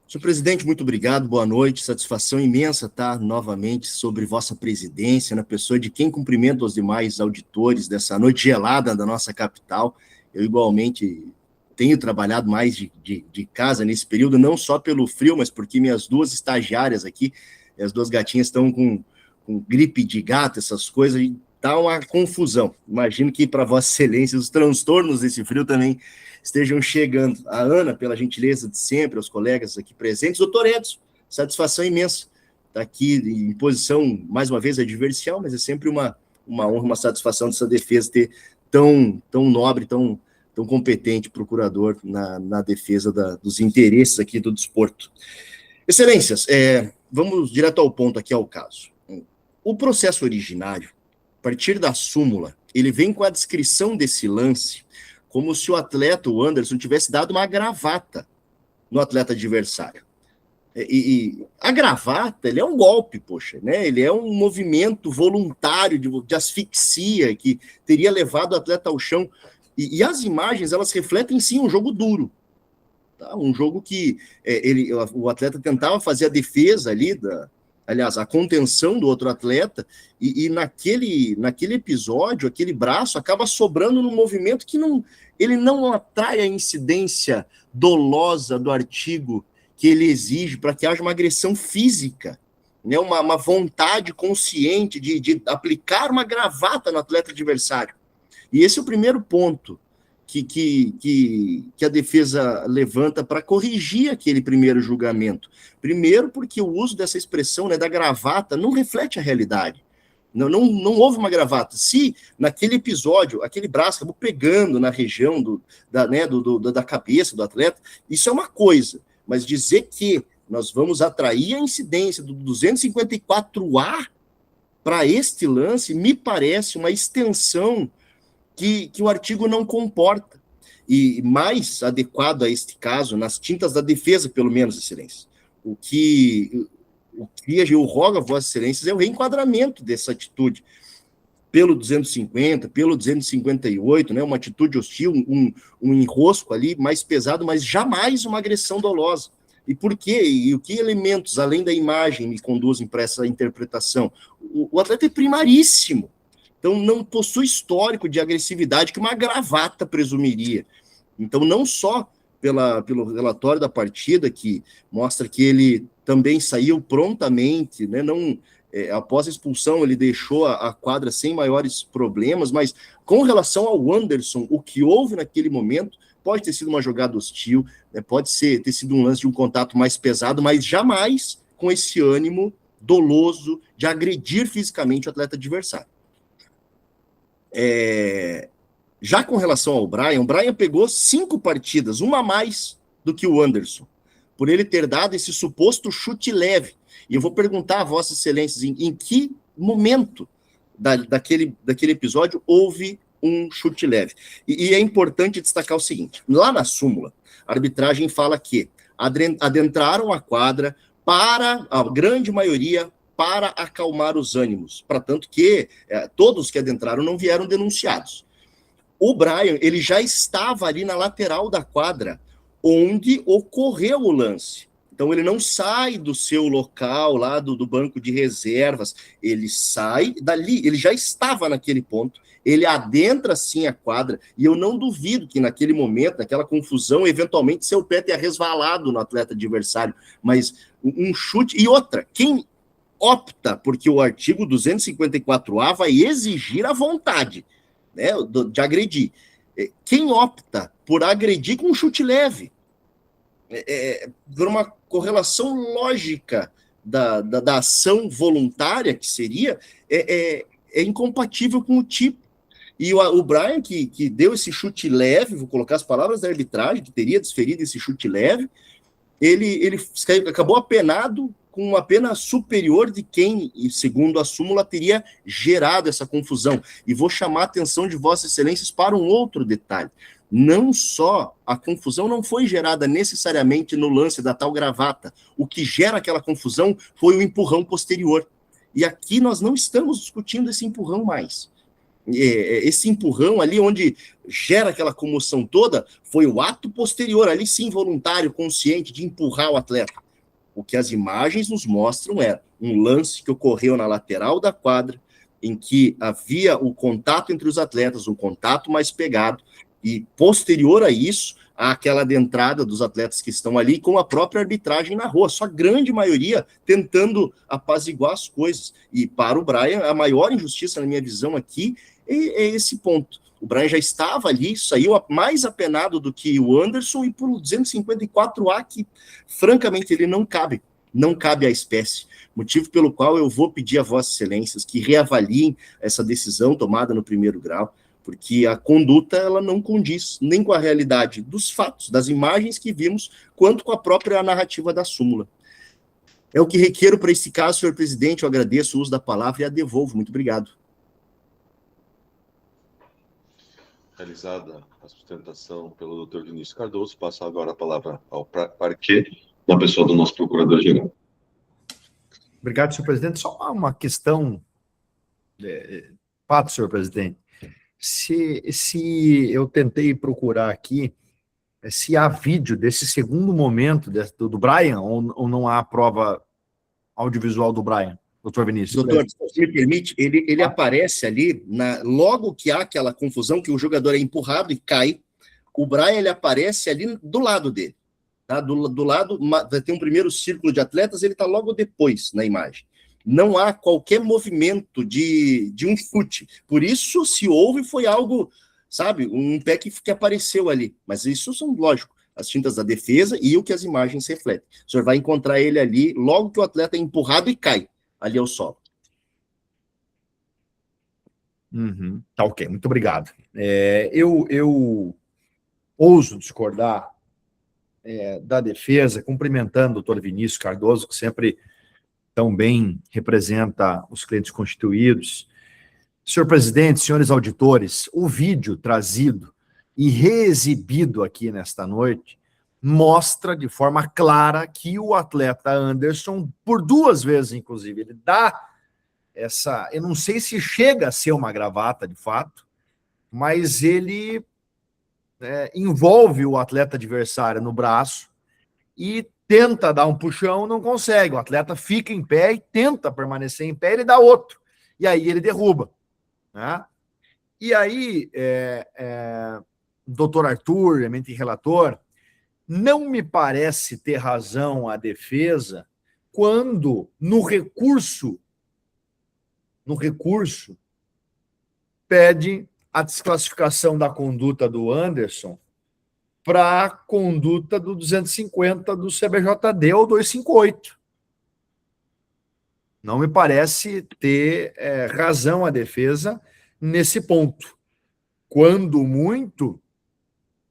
Senhor presidente, muito obrigado, boa noite, satisfação imensa estar novamente sobre vossa presidência, na pessoa de quem cumprimento os demais auditores dessa noite gelada da nossa capital. Eu, igualmente, tenho trabalhado mais de casa nesse período, não só pelo frio, mas porque minhas duas estagiárias aqui, as duas gatinhas estão com gripe de gato, essas coisas, e dá uma confusão. Imagino que para Vossa Excelência os transtornos desse frio também estejam chegando. A Ana, pela gentileza de sempre, aos colegas aqui presentes, doutor Edson, satisfação imensa estar aqui em posição, mais uma vez, advercial, mas é sempre uma honra, uma satisfação dessa defesa ter tão nobre, tão competente procurador na defesa dos interesses aqui do desporto. Excelências, vamos direto ao ponto aqui, ao caso. O processo originário, a partir da súmula, ele vem com a descrição desse lance como se o atleta, o Anderson, tivesse dado uma gravata no atleta adversário. E a gravata, ele é um golpe, poxa, né? Ele é um movimento voluntário de asfixia que teria levado o atleta ao chão. E as imagens, elas refletem, sim, um jogo duro. Tá? Um jogo que o atleta tentava fazer a defesa ali, aliás, a contenção do outro atleta, e naquele episódio, aquele braço acaba sobrando num movimento que ele não atrai a incidência dolosa do artigo que ele exige para que haja uma agressão física, né? Uma vontade consciente de aplicar uma gravata no atleta adversário. E esse é o primeiro ponto que a defesa levanta para corrigir aquele primeiro julgamento. Primeiro, porque o uso dessa expressão, né, da gravata, não reflete a realidade. Não houve uma gravata. Se naquele episódio, aquele braço acabou pegando na região da cabeça do atleta, isso é uma coisa. Mas dizer que nós vamos atrair a incidência do 254A para este lance, me parece uma extensão que o artigo não comporta. E mais adequado a este caso, nas tintas da defesa, pelo menos, Excelência, o que eu rogo a Vossas Excelências é o reenquadramento dessa atitude pelo 250, pelo 258, né, uma atitude hostil, um enrosco ali mais pesado, mas jamais uma agressão dolosa. E por quê? E o que elementos, além da imagem, me conduzem para essa interpretação? O atleta é primaríssimo. Então, não possui histórico de agressividade que uma gravata presumiria. Então, não só pelo relatório da partida, que mostra que ele também saiu prontamente, né? Após a expulsão, ele deixou a quadra sem maiores problemas, mas com relação ao Anderson, o que houve naquele momento pode ter sido uma jogada hostil, né? Pode ter sido um lance de um contato mais pesado, mas jamais com esse ânimo doloso de agredir fisicamente o atleta adversário. Já com relação ao Brian, o Brian pegou 5 partidas, uma a mais do que o Anderson, por ele ter dado esse suposto chute leve. E eu vou perguntar a Vossas Excelências em que momento daquele episódio houve um chute leve. E é importante destacar o seguinte: lá na súmula, a arbitragem fala que adentraram a quadra para a grande maioria para acalmar os ânimos, para tanto que todos que adentraram não vieram denunciados. O Brian, ele já estava ali na lateral da quadra, onde ocorreu o lance. Então, ele não sai do seu local, lá do banco de reservas, ele sai dali, ele já estava naquele ponto, ele adentra, sim, a quadra, e eu não duvido que naquele momento, naquela confusão, eventualmente seu pé tenha resvalado no atleta adversário, mas um chute... E outra, quem opta, porque o artigo 254A vai exigir a vontade, né, de agredir. Quem opta por agredir com um chute leve? Por uma correlação lógica da ação voluntária, que seria, é incompatível com o tipo. E o Brian, que deu esse chute leve, vou colocar as palavras da arbitragem, que teria desferido esse chute leve, ele acabou apenado com uma pena superior de quem, segundo a súmula, teria gerado essa confusão. E vou chamar a atenção de Vossas Excelências para um outro detalhe. Não só a confusão não foi gerada necessariamente no lance da tal gravata. O que gera aquela confusão foi o empurrão posterior. E aqui nós não estamos discutindo esse empurrão mais. Esse empurrão ali, onde gera aquela comoção toda, foi o ato posterior, ali sim, voluntário, consciente, de empurrar o atleta. O que as imagens nos mostram é um lance que ocorreu na lateral da quadra, em que havia o contato entre os atletas, um contato mais pegado, e posterior a isso, aquela adentrada dos atletas que estão ali, com a própria arbitragem na rua, sua grande maioria tentando apaziguar as coisas. E para o Brian, a maior injustiça, na minha visão aqui, é esse ponto. O Brian já estava ali, saiu mais apenado do que o Anderson, e por 254A, que, francamente, ele não cabe à espécie. Motivo pelo qual eu vou pedir a Vossas Excelências que reavaliem essa decisão tomada no primeiro grau, porque a conduta ela não condiz nem com a realidade dos fatos, das imagens que vimos, quanto com a própria narrativa da súmula. É o que requeiro para esse caso, senhor presidente. Eu agradeço o uso da palavra e a devolvo. Muito obrigado. Realizada a sustentação pelo Dr. Vinícius Cardoso, passo agora a palavra ao parquet, na pessoa do nosso procurador-geral. Obrigado, senhor presidente. Só uma questão, fato, senhor presidente. Se eu tentei procurar aqui, se há vídeo desse segundo momento do Brian, ou não há prova audiovisual do Brian, doutor Vinícius? Doutor, se me permite, ele aparece ali, logo que há aquela confusão, que o jogador é empurrado e cai, o Brian ele aparece ali do lado dele. Tá? Do lado, vai ter um primeiro círculo de atletas, ele está logo depois na imagem. Não há qualquer movimento de um chute. Por isso, se houve, foi algo, sabe, um pé que apareceu ali. Mas isso são, lógico, as tintas da defesa e o que as imagens refletem. O senhor vai encontrar ele ali logo que o atleta é empurrado e cai ali ao solo. Tá ok, muito obrigado. Eu ouso discordar da defesa, cumprimentando o doutor Vinícius Cardoso, que sempre tão bem representa os clientes constituídos. Senhor presidente, senhores auditores, o vídeo trazido e reexibido aqui nesta noite mostra de forma clara que o atleta Anderson, por duas vezes, inclusive, ele dá essa... Eu não sei se chega a ser uma gravata, de fato, mas ele envolve o atleta adversário no braço e tenta dar um puxão, não consegue. O atleta fica em pé e tenta permanecer em pé, ele dá outro. E aí ele derruba. Né? E aí, doutor Arthur, eminente relator, não me parece ter razão a defesa quando, no recurso, pede a desclassificação da conduta do Anderson para a conduta do 250 do CBJD ou 258. Não me parece ter razão a defesa nesse ponto. Quando muito,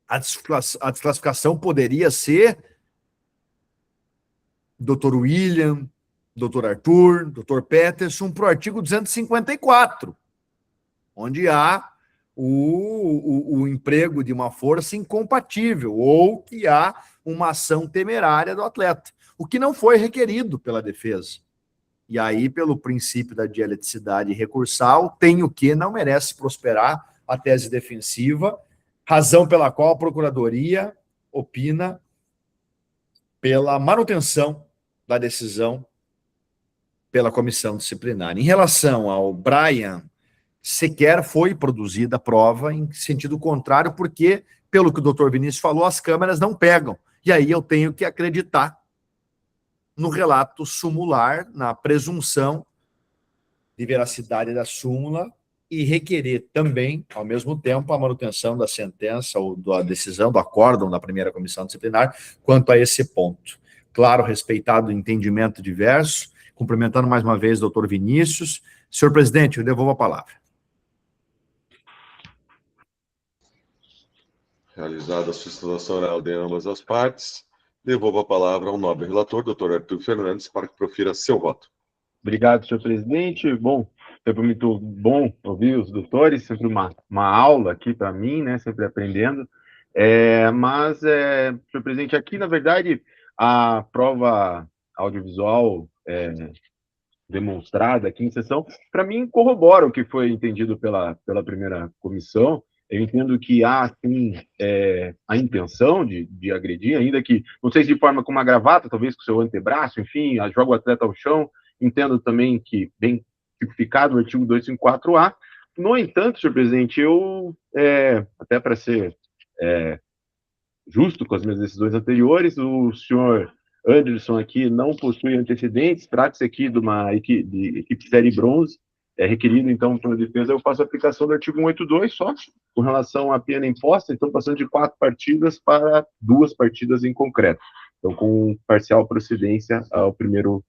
a desclassificação poderia ser Dr. William, Dr. Arthur, Dr. Peterson, para o artigo 254, onde há o emprego de uma força incompatível ou que há uma ação temerária do atleta, o que não foi requerido pela defesa. E aí, pelo princípio da dialeticidade recursal, tem o que não merece prosperar a tese defensiva, razão pela qual a Procuradoria opina pela manutenção da decisão pela comissão disciplinar. Em relação ao Brian, sequer foi produzida prova em sentido contrário, porque, pelo que o doutor Vinícius falou, as câmeras não pegam. E aí eu tenho que acreditar no relato sumular, na presunção de veracidade da súmula e requerer também, ao mesmo tempo, a manutenção da sentença ou da decisão, do acórdão da primeira comissão disciplinar quanto a esse ponto. Claro, respeitado o entendimento diverso, cumprimentando mais uma vez o doutor Vinícius. Senhor presidente, eu devolvo a palavra. Realizada a sustentação oral de ambas as partes, Devolvo a palavra ao nobre relator, doutor Arthur Fernandes, para que profira seu voto. Obrigado, senhor presidente. Bom, sempre muito bom ouvir os doutores, sempre uma aula aqui para mim, né? Sempre aprendendo. Senhor presidente, aqui, na verdade, a prova audiovisual demonstrada aqui em sessão, para mim, corrobora o que foi entendido pela primeira comissão. Eu entendo que há, sim, a intenção de agredir, ainda que, não sei se de forma com uma gravata, talvez com o seu antebraço, enfim, joga o atleta ao chão. Entendo também que, bem tipificado o artigo 254A. No entanto, senhor presidente, eu, até para ser justo com as minhas decisões anteriores, o senhor Anderson aqui não possui antecedentes, trata-se aqui de uma equipe série bronze, requerido, então, pela defesa, eu faço a aplicação do artigo 182 só, com relação à pena imposta, então, passando de 4 partidas para 2 partidas em concreto. Então, com parcial procedência ao primeiro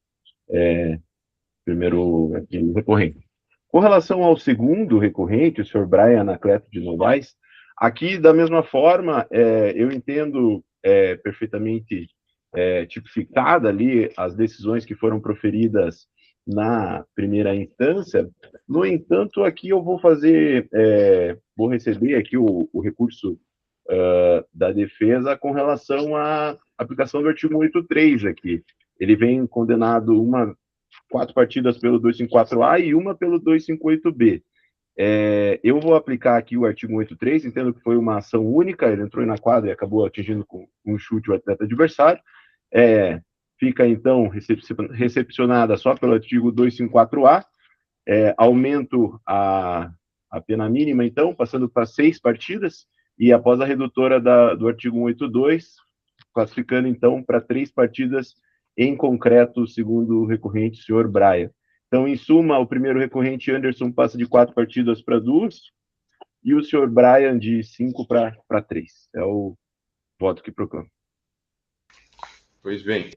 recorrente. Com relação ao segundo recorrente, o senhor Brian Anacleto de Novaes, aqui, da mesma forma, eu entendo perfeitamente tipificada ali as decisões que foram proferidas na primeira instância. No entanto, aqui eu vou vou receber aqui o recurso da defesa com relação à aplicação do artigo 183 aqui. Ele vem condenado 4 partidas pelo 254A e 1 pelo 258B. Eu vou aplicar aqui o artigo 183, entendo que foi uma ação única, ele entrou na quadra e acabou atingindo com um chute o atleta adversário. Fica, então, recepcionada só pelo artigo 254A. Aumento a pena mínima, então, passando para 6 partidas, e após a redutora do artigo 182, classificando, então, para 3 partidas em concreto, segundo o recorrente, senhor Brian. Então, em suma, o primeiro recorrente, Anderson, passa de 4 partidas para 2, e o senhor Brian de 5 para 3. É o voto que proclamo. Pois bem.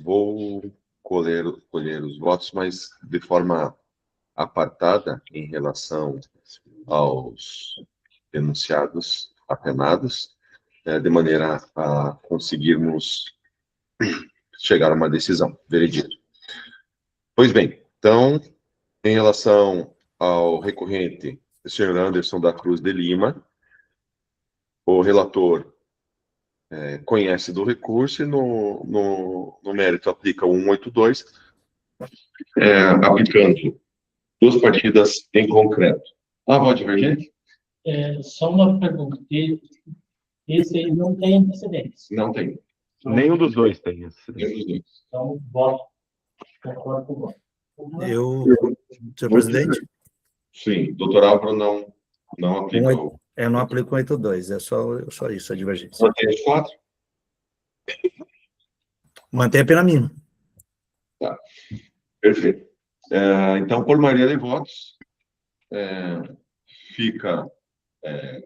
Vou colher os votos, mas de forma apartada em relação aos denunciados apenados, de maneira a conseguirmos chegar a uma decisão, veredito. Pois bem, então, em relação ao recorrente, o senhor Anderson da Cruz de Lima, o relator conhece do recurso e no mérito aplica o 182, aplicando 2 partidas em concreto. Voto divergente? Só uma pergunta. Esse aí não tem antecedentes. Não tem. Nenhum dos dois tem. Então, voto. Concordo com o voto. Senhor presidente? Sim, doutor Álvaro não aplica não aplica o 182, é só isso, a divergência. Mantém os 4? Mantém a pena mínima. Tá, perfeito. Então, por maioria de votos,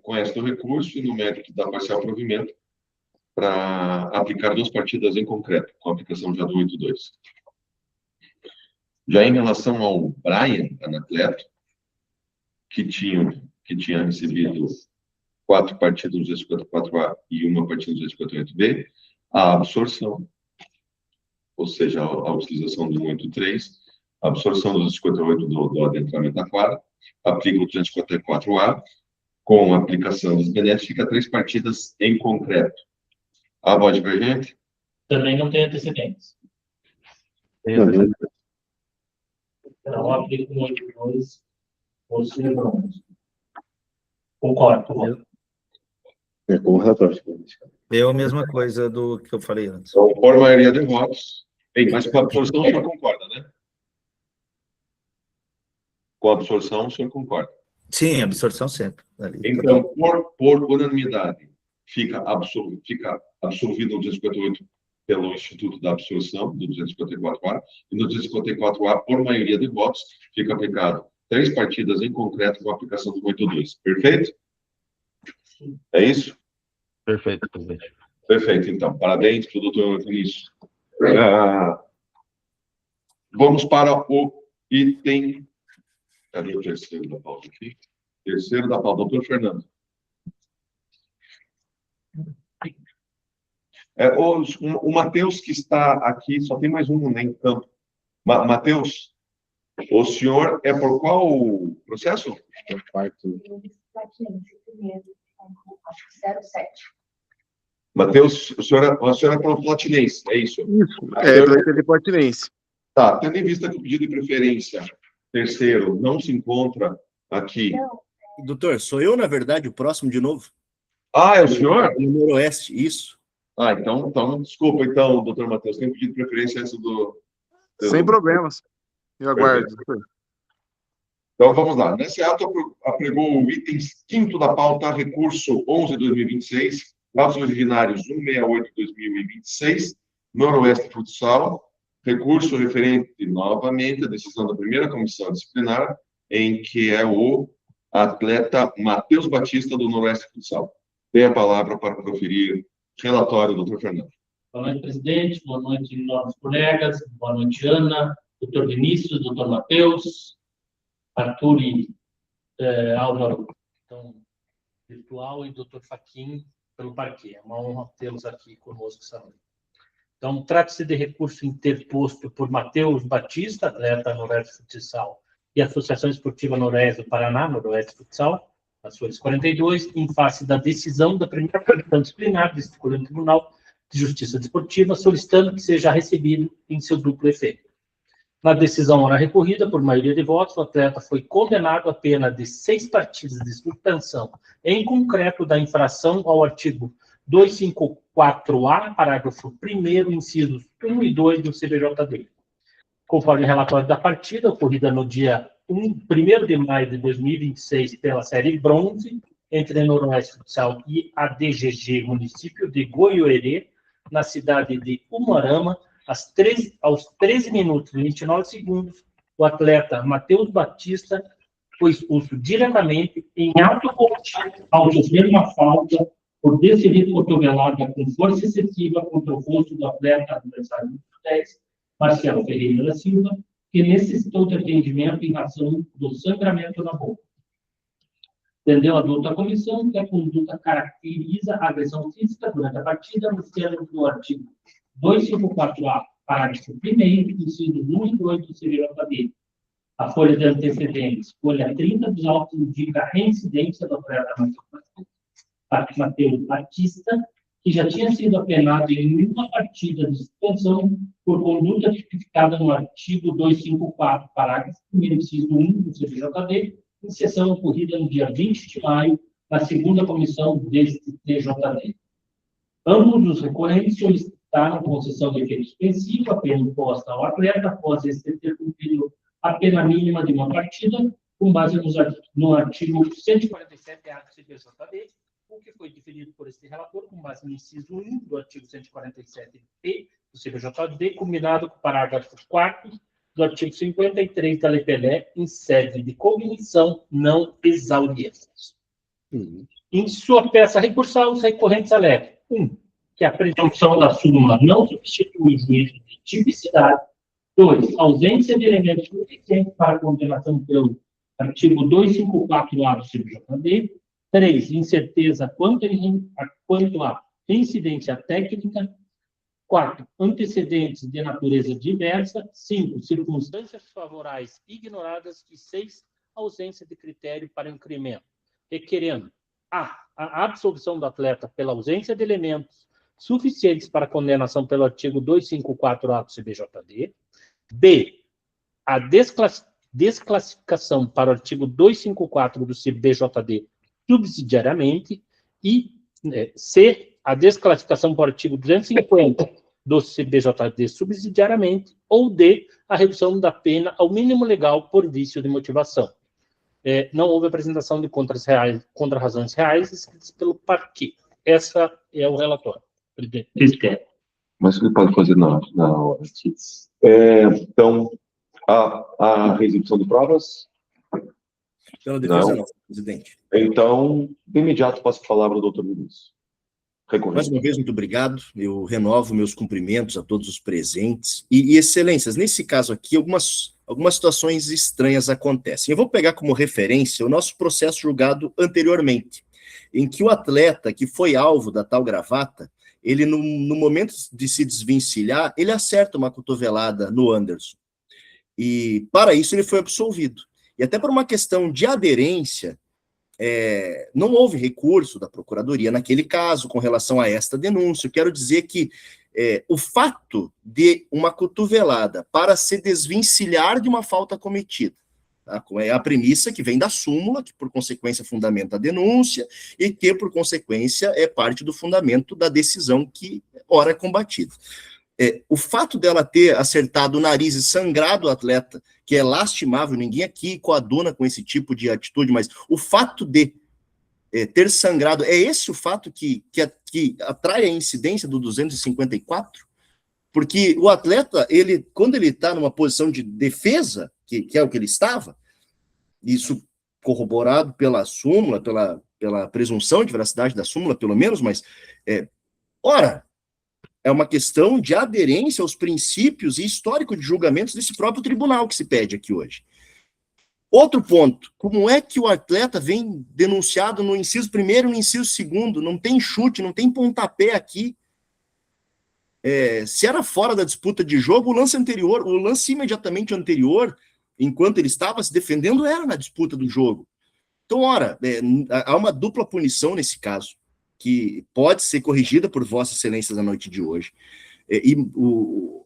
conhece do recurso e no mérito da parcial provimento para aplicar 2 partidas em concreto, com a aplicação já do 82. Já em relação ao Brian Anacleto, que tinha recebido 4 partidas no 254A e 1 partida no 258B, a absorção, ou seja, a utilização do 183, a absorção do 258 do adentramento da quadra, aplica o 254A, com a aplicação dos benéficos, fica 3 partidas em concreto. Voto divergente? Também não tem antecedentes. Então, aplico o 182, ou seja, concordo com o voto. Com o relator. A mesma coisa do que eu falei antes. Então, por maioria de votos. Mas com a absorção, o senhor concorda, né? Com a absorção, o senhor concorda? Sim, absorção sempre. Então, por unanimidade, fica absolvido o 258 pelo Instituto da Absorção, do 254A, e no 254A, por maioria de votos, fica aplicado 3 partidas em concreto com a aplicação do 182. Perfeito? É isso? Perfeito, presidente. Perfeito, então. Parabéns para o doutor Vinícius. Vamos para o item... Cadê o terceiro da pauta aqui? Terceiro da pauta, doutor Fernando. O Matheus, que está aqui, só tem mais um, né, em campo. Matheus, o senhor é por qual processo? Acho que 07. Matheus, o senhor é pelo Platinense, é isso? Isso, pela TV Platinense. Tá, tendo em vista que o pedido de preferência terceiro não se encontra aqui. Não. Doutor, sou eu, na verdade, o próximo de novo. Ah, é o senhor? No Noroeste, isso. Ah, então, desculpa, então, doutor Matheus, tem pedido de preferência antes do... Sem problemas. Eu aguardo. Então, vamos lá. Nesse ato, apregou o item 5º da pauta, recurso 11/2026, atos originários 168/2026, Noroeste Futsal, recurso referente, novamente, à decisão da primeira comissão disciplinar, em que é o atleta Matheus Batista, do Noroeste Futsal. Tem a palavra para proferir relatório, doutor Fernando. Boa noite, presidente. Boa noite, novos colegas. Boa noite, Ana, doutor Vinícius, doutor Matheus, Arthur e Álvaro, então, virtual, e doutor Faquim, pelo parquê. É uma honra tê-los aqui conosco essa noite. Então, trata-se de recurso interposto por Matheus Batista, atleta Noroeste Futsal, e Associação Esportiva Noroeste do Paraná, Noroeste Futsal, as folhas 42, em face da decisão da primeira comissão disciplinar do Superior Tribunal de Justiça Desportiva, solicitando que seja recebido em seu duplo efeito. Na decisão ora recorrida, por maioria de votos, o atleta foi condenado a pena de 6 partidas de suspensão, em concreto da infração ao artigo 254-A, parágrafo 1º, incisos 1 e 2 do CBJD. Conforme o relatório da partida, ocorrida no dia 1º de maio de 2026, pela série bronze, entre Noroeste Futsal e ADGG, município de Goiôerê, na cidade de Umuarama, aos 13 minutos e 29 segundos, o atleta Matheus Batista foi expulso diretamente em ato contínuo ao sofrer uma falta por desferir cotovelada com força excessiva contra o rosto do atleta adversário número 10, Marcelo Ferreira da Silva, que necessitou de atendimento em razão do sangramento na boca. Entendeu a douta comissão que a conduta caracteriza a agressão física durante a partida nos termos do artigo 254-A, parágrafo 1º, inciso 1 e 2 do CBJD. A folha de antecedentes, folha 30 dos autos, indica a reincidência do atleta Matheus Batista, que já tinha sido apenado em uma partida de suspensão por conduta tipificada no artigo 254, parágrafo 1º, inciso 1 do CBJD, em sessão ocorrida no dia 20 de maio, na segunda comissão deste TJD. Ambos os recorrentes solicitaram concessão de efeito suspensivo, a pena imposta ao atleta após este ter cumprido a pena mínima de uma partida, com base no artigo 147-A do CBJD, o que foi definido por este relator com base no inciso 1 do artigo 147-B do CBJD, combinado com o parágrafo 4º do artigo 53 da Lei Pelé, em sede de cognição não exauriente. Em sua peça recursal, os recorrentes alegam: 1. Que a presunção da súmula não substitui o juízo de tipicidade. 2. Ausência de elementos suficientes para a condenação pelo artigo 254-A do CBJD. 3. Incerteza quanto à incidência técnica. 4. Antecedentes de natureza diversa. 5. Circunstâncias favoráveis ignoradas. E 6. Ausência de critério para incremento, requerendo a absolvição do atleta pela ausência de elementos suficientes para condenação pelo artigo 254-A do CBJD. B. A desclassificação para o artigo 254 do CBJD subsidiariamente. E C. A desclassificação para o artigo 250 do CBJD subsidiariamente. Ou D. A redução da pena ao mínimo legal por vício de motivação. Não houve apresentação de contra-razões reais escritas pelo parquê. Essa é o relatório. Mas o que pode fazer na hora? Então, a exibição de provas? Pela defesa, não, presidente. Então, de imediato, passo a palavra ao doutor Vinícius. Mais uma vez, muito obrigado. Eu renovo meus cumprimentos a todos os presentes. E excelências, nesse caso aqui, algumas situações estranhas acontecem. Eu vou pegar como referência o nosso processo julgado anteriormente, em que o atleta que foi alvo da tal gravata, ele no momento de se desvencilhar, ele acerta uma cotovelada no Anderson. E para isso ele foi absolvido. E até por uma questão de aderência, não houve recurso da Procuradoria naquele caso com relação a esta denúncia. Eu quero dizer que o fato de uma cotovelada para se desvencilhar de uma falta cometida, tá? É a premissa que vem da súmula, que por consequência fundamenta a denúncia, e que por consequência é parte do fundamento da decisão que ora é combatida. O fato dela ter acertado o nariz e sangrado o atleta, que é lastimável, ninguém aqui coaduna com esse tipo de atitude, mas o fato de ter sangrado, é esse o fato que atrai a incidência do 254? Porque o atleta, quando ele está numa posição de defesa, que é o que ele estava, isso corroborado pela súmula, pela presunção de veracidade da súmula, pelo menos, mas, é uma questão de aderência aos princípios e histórico de julgamentos desse próprio tribunal que se pede aqui hoje. Outro ponto, como é que o atleta vem denunciado no inciso 1º e no inciso 2º? Não tem chute, não tem pontapé aqui. Se era fora da disputa de jogo, o lance imediatamente anterior, enquanto ele estava se defendendo, era na disputa do jogo. Então, há uma dupla punição nesse caso, que pode ser corrigida por Vossa Excelência na noite de hoje.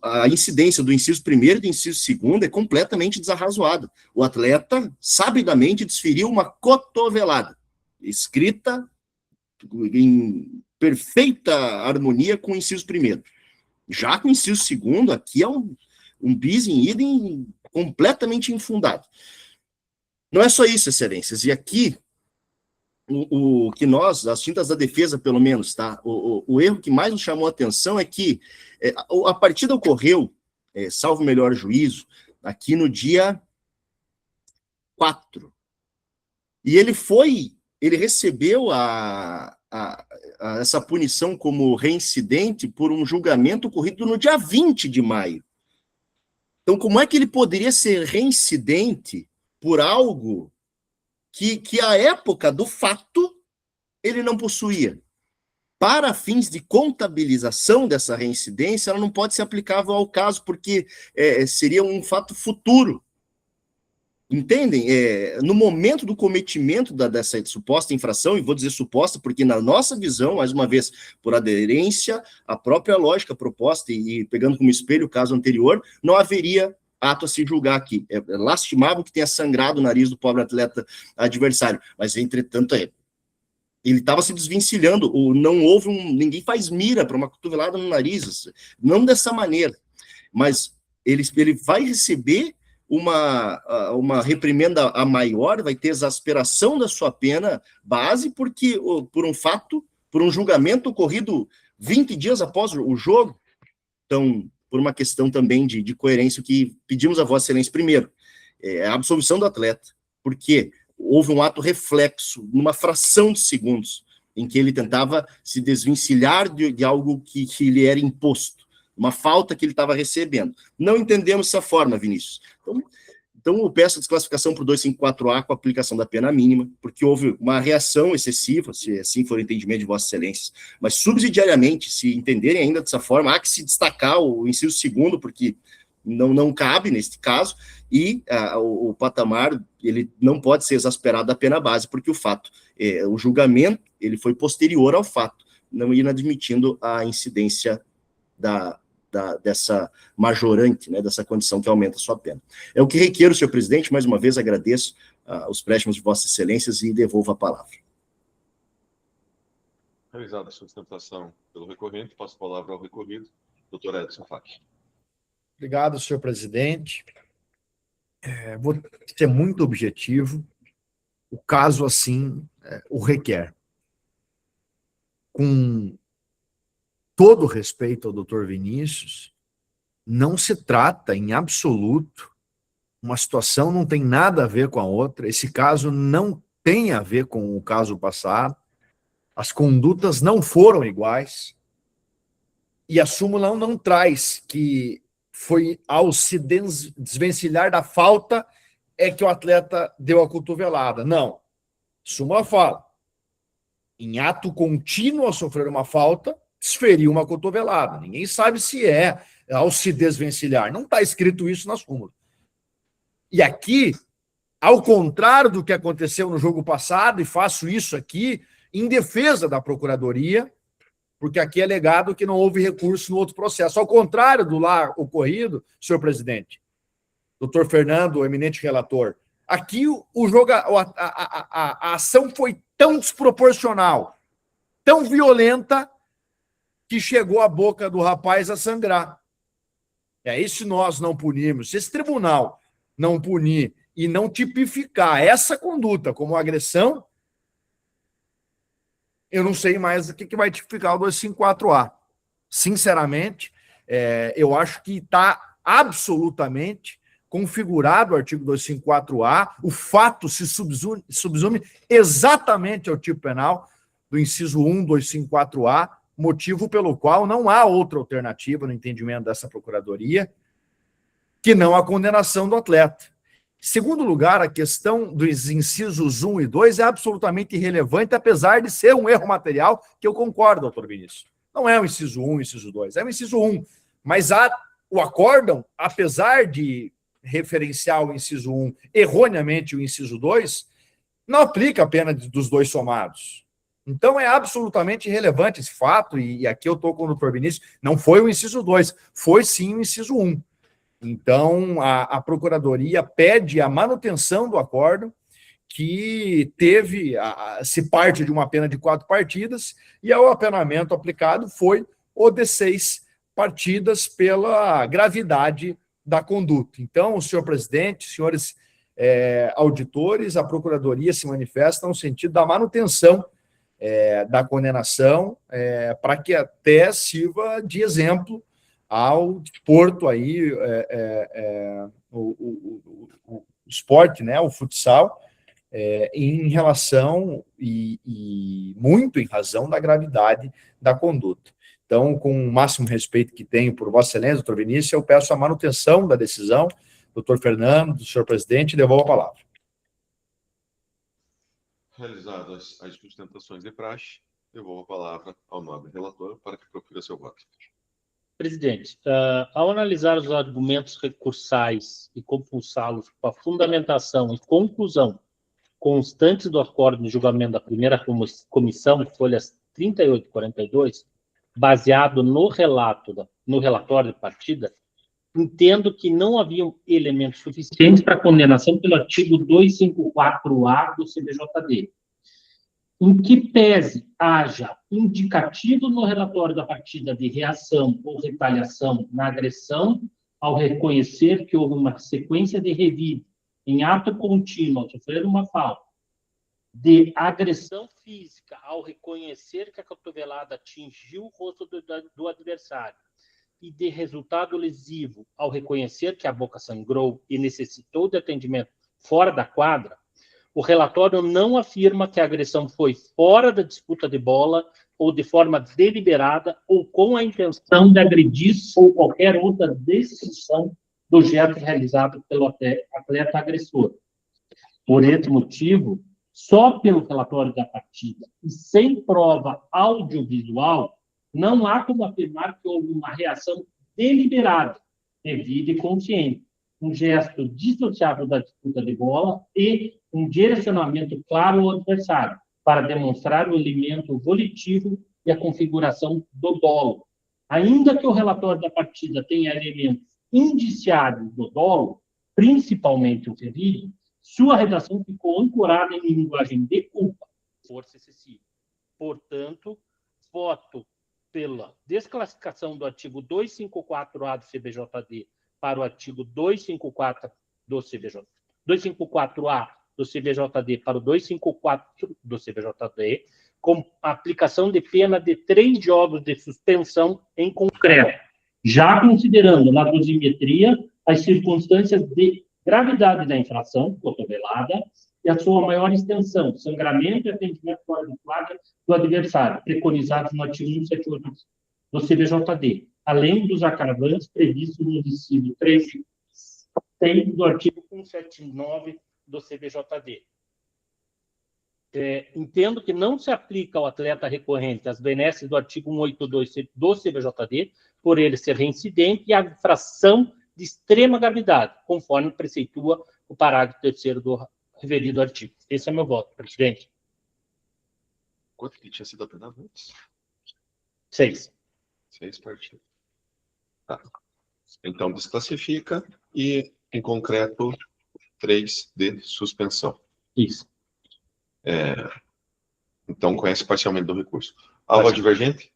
A incidência do inciso 1º e do inciso 2º é completamente desarrazoada. O atleta, sabidamente, desferiu uma cotovelada, escrita em perfeita harmonia com o inciso 1º. Já com o inciso 2º, aqui é um bis in idem completamente infundado. Não é só isso, Excelências, e aqui o que nós, as tintas da defesa, pelo menos, tá? O erro que mais nos chamou a atenção é que a partida ocorreu, salvo o melhor juízo, aqui no dia 4. E ele recebeu essa punição como reincidente por um julgamento ocorrido no dia 20 de maio. Então, como é que ele poderia ser reincidente por algo que à época do fato ele não possuía? Para fins de contabilização dessa reincidência, ela não pode ser aplicável ao caso, porque seria um fato futuro. Entendem? No momento do cometimento dessa suposta infração, e vou dizer suposta, porque na nossa visão, mais uma vez, por aderência à própria lógica proposta e pegando como espelho o caso anterior, não haveria ato a se julgar aqui. É lastimável que tenha sangrado o nariz do pobre atleta adversário, mas, entretanto, ele estava se desvencilhando, não houve ninguém faz mira para uma cotovelada no nariz, não dessa maneira, mas ele vai receber uma reprimenda a maior, vai ter exasperação da sua pena base, porque por um fato, por um julgamento ocorrido 20 dias após o jogo. Então, por uma questão também de coerência, o que pedimos a Vossa Excelência primeiro, a absolvição do atleta, porque houve um ato reflexo, numa fração de segundos, em que ele tentava se desvencilhar de algo que lhe era imposto, uma falta que ele estava recebendo. Não entendemos essa forma, Vinícius. Então eu peço a desclassificação por 254A com a aplicação da pena mínima, porque houve uma reação excessiva, se assim for o entendimento de Vossa Excelência, mas subsidiariamente, se entenderem ainda dessa forma, há que se destacar o inciso 2º, porque não cabe neste caso, e o patamar, ele não pode ser exasperado da pena base, porque o fato, o julgamento, ele foi posterior ao fato, não inadmitindo a incidência dessa majorante, né, dessa condição que aumenta a sua pena. É o que requer, senhor presidente, mais uma vez agradeço os préstimos de Vossas Excelências e devolvo a palavra. Realizada a sustentação pelo recorrente, passo a palavra ao recorrido, doutor Edson Facchi. Obrigado, senhor presidente. Vou ser muito objetivo. O caso, assim, o requer. Com todo respeito ao doutor Vinícius, não se trata, em absoluto, uma situação não tem nada a ver com a outra, esse caso não tem a ver com o caso passado, as condutas não foram iguais, e a súmula não traz que foi ao se desvencilhar da falta é que o atleta deu a cotovelada. Não. A súmula fala, em ato contínuo a sofrer uma falta, desferiu uma cotovelada. Ninguém sabe se é ao se desvencilhar. Não está escrito isso na súmula. E aqui, ao contrário do que aconteceu no jogo passado, e faço isso aqui em defesa da Procuradoria, porque aqui é alegado que não houve recurso no outro processo. Ao contrário do lá ocorrido, senhor presidente, doutor Fernando, o eminente relator, aqui a ação foi tão desproporcional, tão violenta, que chegou a boca do rapaz a sangrar. E se nós não punirmos, se esse tribunal não punir e não tipificar essa conduta como agressão, eu não sei mais o que vai tipificar o 254A. Sinceramente, eu acho que está absolutamente configurado o artigo 254A, o fato se subsume exatamente ao tipo penal do inciso 1, 254A, motivo pelo qual não há outra alternativa no entendimento dessa Procuradoria que não a condenação do atleta. Em segundo lugar, a questão dos incisos 1 e 2 é absolutamente irrelevante, apesar de ser um erro material, que eu concordo, doutor Vinícius. Não é o inciso 1 e o inciso 2, é o inciso 1. Mas o acórdão, apesar de referenciar o inciso 1 erroneamente o inciso 2, não aplica a pena dos dois somados. Então é absolutamente irrelevante esse fato, e aqui eu estou com o doutor Vinícius, não foi o inciso 2, foi sim o inciso 1. Então, a Procuradoria pede a manutenção do acórdão, que se parte de uma pena de 4 partidas, e o apenamento aplicado foi o de 6 partidas pela gravidade da conduta. Então, senhor presidente, senhores auditores, a Procuradoria se manifesta no sentido da manutenção da condenação, para que até sirva de exemplo ao desporto aí, o esporte, né, o futsal, em relação e muito em razão da gravidade da conduta. Então, com o máximo respeito que tenho por Vossa Excelência, doutor Vinícius, eu peço a manutenção da decisão, doutor Fernando, do senhor presidente, e devolvo a palavra. Realizadas as sustentações de praxe, devolvo a palavra ao nobre relator para que profira seu voto. Presidente, ao analisar os argumentos recursais e compulsá-los com a fundamentação e conclusão constantes do acordo de julgamento da primeira comissão, folhas 38 e 42, baseado no relatório de partida, entendo que não haviam elementos suficientes para condenação pelo artigo 254A do CBJD, em que pese haja indicativo no relatório da partida de reação ou retaliação na agressão, ao reconhecer que houve uma sequência de revide em ato contínuo ao sofrer uma falta, de agressão física ao reconhecer que a cotovelada atingiu o rosto do adversário, e de resultado lesivo ao reconhecer que a boca sangrou e necessitou de atendimento fora da quadra, o relatório não afirma que a agressão foi fora da disputa de bola ou de forma deliberada ou com a intenção de agredir ou qualquer outra descrição do gesto realizado pelo atleta agressor. Por esse motivo, só pelo relatório da partida e sem prova audiovisual, não há como afirmar que houve uma reação deliberada, devida e consciente, um gesto dissociável da disputa de bola e um direcionamento claro ao adversário, para demonstrar o elemento volitivo e a configuração do dolo. Ainda que o relatório da partida tenha elementos indiciários do dolo, principalmente o ferido, sua redação ficou ancorada em linguagem de culpa, força excessiva. Portanto, voto pela desclassificação do artigo 254A do CBJD para o artigo 254 do CBJ, 254A do CBJD para o 254 do CBJD, com aplicação de pena de 3 jogos de suspensão em concreto, já considerando na dosimetria as circunstâncias de gravidade da infração, cotovelada, e a sua maior extensão, sangramento e atendimento fora de quadra do adversário, preconizados no artigo 178 do CBJD, além dos agravantes previstos no inciso 3 e 6 do artigo 179 do CBJD. entendo que não se aplica ao atleta recorrente as benesses do artigo 182 do CBJD, por ele ser reincidente, e a infração de extrema gravidade, conforme preceitua o parágrafo 3º do referido artigo. Esse é meu voto, presidente. Quanto que tinha sido apenado antes? 6. 6 partidos. Tá. Então, desclassifica e, em concreto, 3 de suspensão. Isso. Então, conhece parcialmente do recurso. Algo divergente?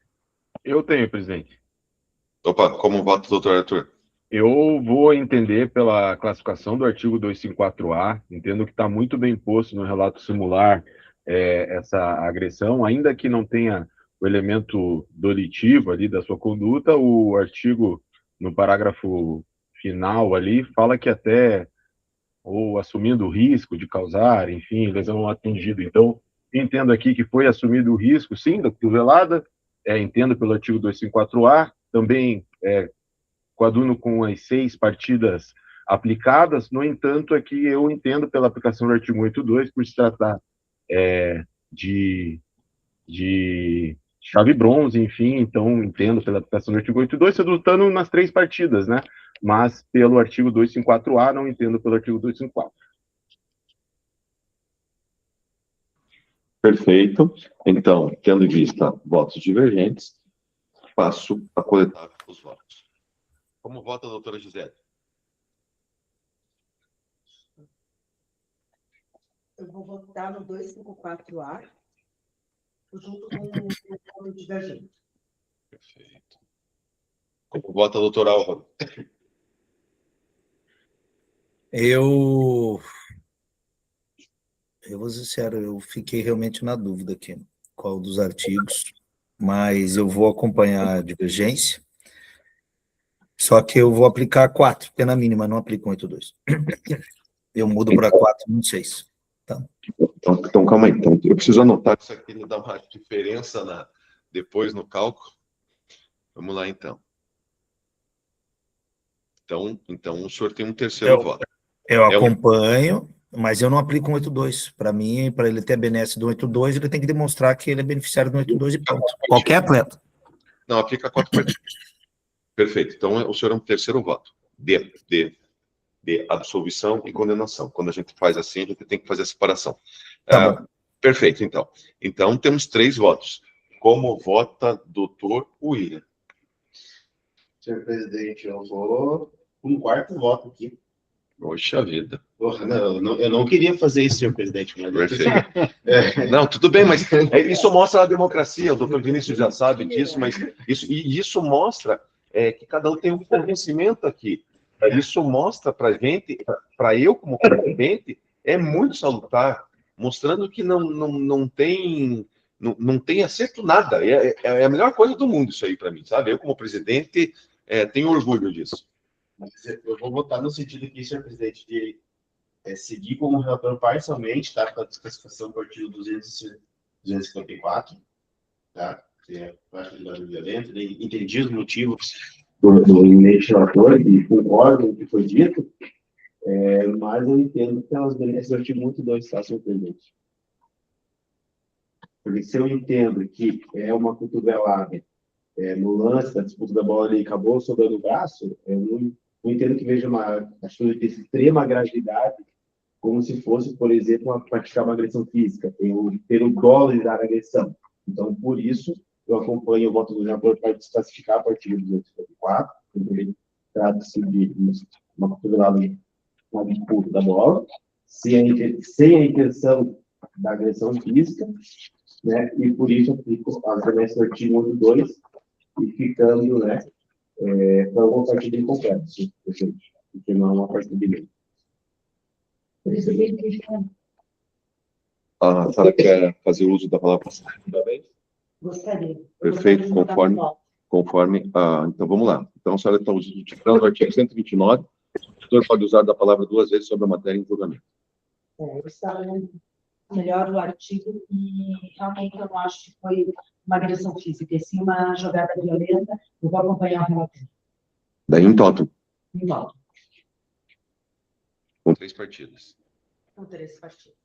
Eu tenho, presidente. Opa, como vota o doutor Arthur? Eu vou entender pela classificação do artigo 254A, entendo que está muito bem posto no relato simular essa agressão, ainda que não tenha o elemento dolitivo ali da sua conduta, o artigo, no parágrafo final ali, fala que até, ou assumindo o risco de causar, enfim, lesão ao atingido. Então, entendo aqui que foi assumido o risco, sim, da cotovelada, entendo pelo artigo 254A, também coaduno com as 6 partidas aplicadas, no entanto, aqui eu entendo pela aplicação do artigo 182, por se tratar de chave bronze, enfim, então entendo pela aplicação do artigo 182, sedutando nas 3 partidas, né? Mas pelo artigo 254A, não entendo pelo artigo 254. Perfeito. Então, tendo em vista votos divergentes, passo a coletar os votos. Como vota a doutora Gisele? Eu vou votar no 254A, junto com o voto divergente. Perfeito. Como vota a doutora Álvaro? Eu vou ser sincero, eu fiquei realmente na dúvida aqui, qual dos artigos, mas eu vou acompanhar a divergência, só que eu vou aplicar 4, pena mínima, não aplico 182. Eu mudo para 4, não 6. Tá. Então, calma aí. Então, eu preciso anotar que isso aqui me dá uma diferença depois no cálculo. Vamos lá, então. Então o senhor tem um terceiro voto. Eu acompanho, mas eu não aplico 182. Para mim, para ele ter a benesse do 182, ele tem que demonstrar que ele é beneficiário do 182 e pronto. Qualquer atleta. Não, aplica 4 partidas. Perfeito. Então, o senhor é um terceiro voto de absolvição e condenação. Quando a gente faz assim, a gente tem que fazer a separação. Tá bom. Perfeito, então. Então, temos 3 votos. Como vota doutor William? Senhor presidente, eu vou com um 4º voto aqui. Poxa vida. Porra, não, eu não queria fazer isso, senhor presidente. Mas... Perfeito. Não, tudo bem, mas isso mostra a democracia. O doutor Vinícius já sabe disso, mas isso mostra que cada um tem um convencimento aqui. Isso mostra para a gente, para eu como presidente, é muito salutar, mostrando que não tem acerto nada. É a melhor coisa do mundo isso aí para mim, sabe? Eu como presidente tenho orgulho disso. Eu vou votar no sentido aqui, senhor presidente, de seguir como relator parcialmente, tá? Com a desclassificação do artigo 254, tá? Eu acho que ele é violento, entendi os motivos do eminente relator e concordo com o que foi dito, mas eu entendo que elas merecem o artigo 182, tá, senhor presidente? Porque se eu entendo que é uma cotovelada no lance da disputa da bola ali, acabou sobrando o braço, eu não entendo que veja uma atitude de extrema gravidade, como se fosse, por exemplo, praticar uma agressão física, ter o dolo de dar agressão. Então, por isso, eu acompanho o voto do relator para desclassificar a partir do 254, porque trata-se de uma cotovelada na disputa da bola, sem a intenção da agressão física, né? E por isso eu aplico as remessas do artigo 182 e ficando, né, para uma partida incompleta, porque não é uma partida de meio. A senhora quer fazer uso da palavra também? Gostaria. Perfeito, conforme. Então, vamos lá. Então, a senhora está utilizando o artigo 129. O senhor pode usar da palavra 2 vezes sobre a matéria em julgamento. Eu estava lendo melhor o artigo e realmente eu não acho que foi uma agressão física, e sim uma jogada violenta. Eu vou acompanhar o relator. Daí em total. Em volta. Com 3 partidas. Com 3 partidas.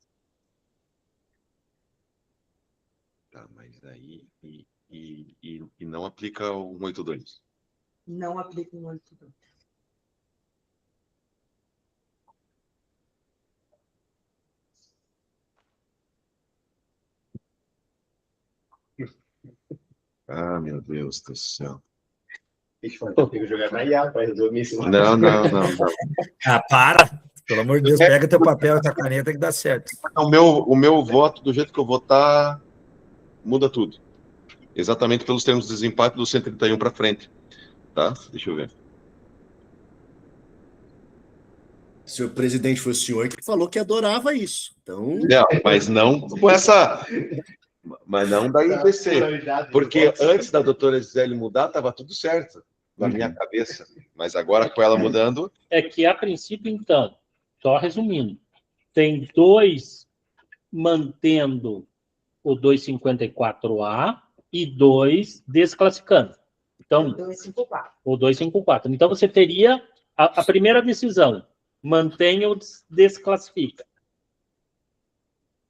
Tá, mas aí... E não aplica o 182. Não aplica o 182. Ah, meu Deus do céu. Eu tenho que jogar na IA para resolver isso. Não. Ah, para! Pelo amor de Deus, pega teu papel e tua caneta que dá certo. O meu voto, do jeito que eu votar, muda tudo. Exatamente pelos termos de desempate do 131 para frente. Tá? Deixa eu ver. Senhor presidente, foi o senhor que falou que adorava isso. Então... Não, mas não com essa... Mas não da IBC. Porque antes da doutora Gisele mudar, estava tudo certo na minha cabeça. Mas agora, com ela mudando... É que, a princípio, então, só resumindo, tem 2 mantendo o 254A e 2 desclassificando. Então, 254. o 254. Então, você teria a primeira decisão, mantém ou desclassifica.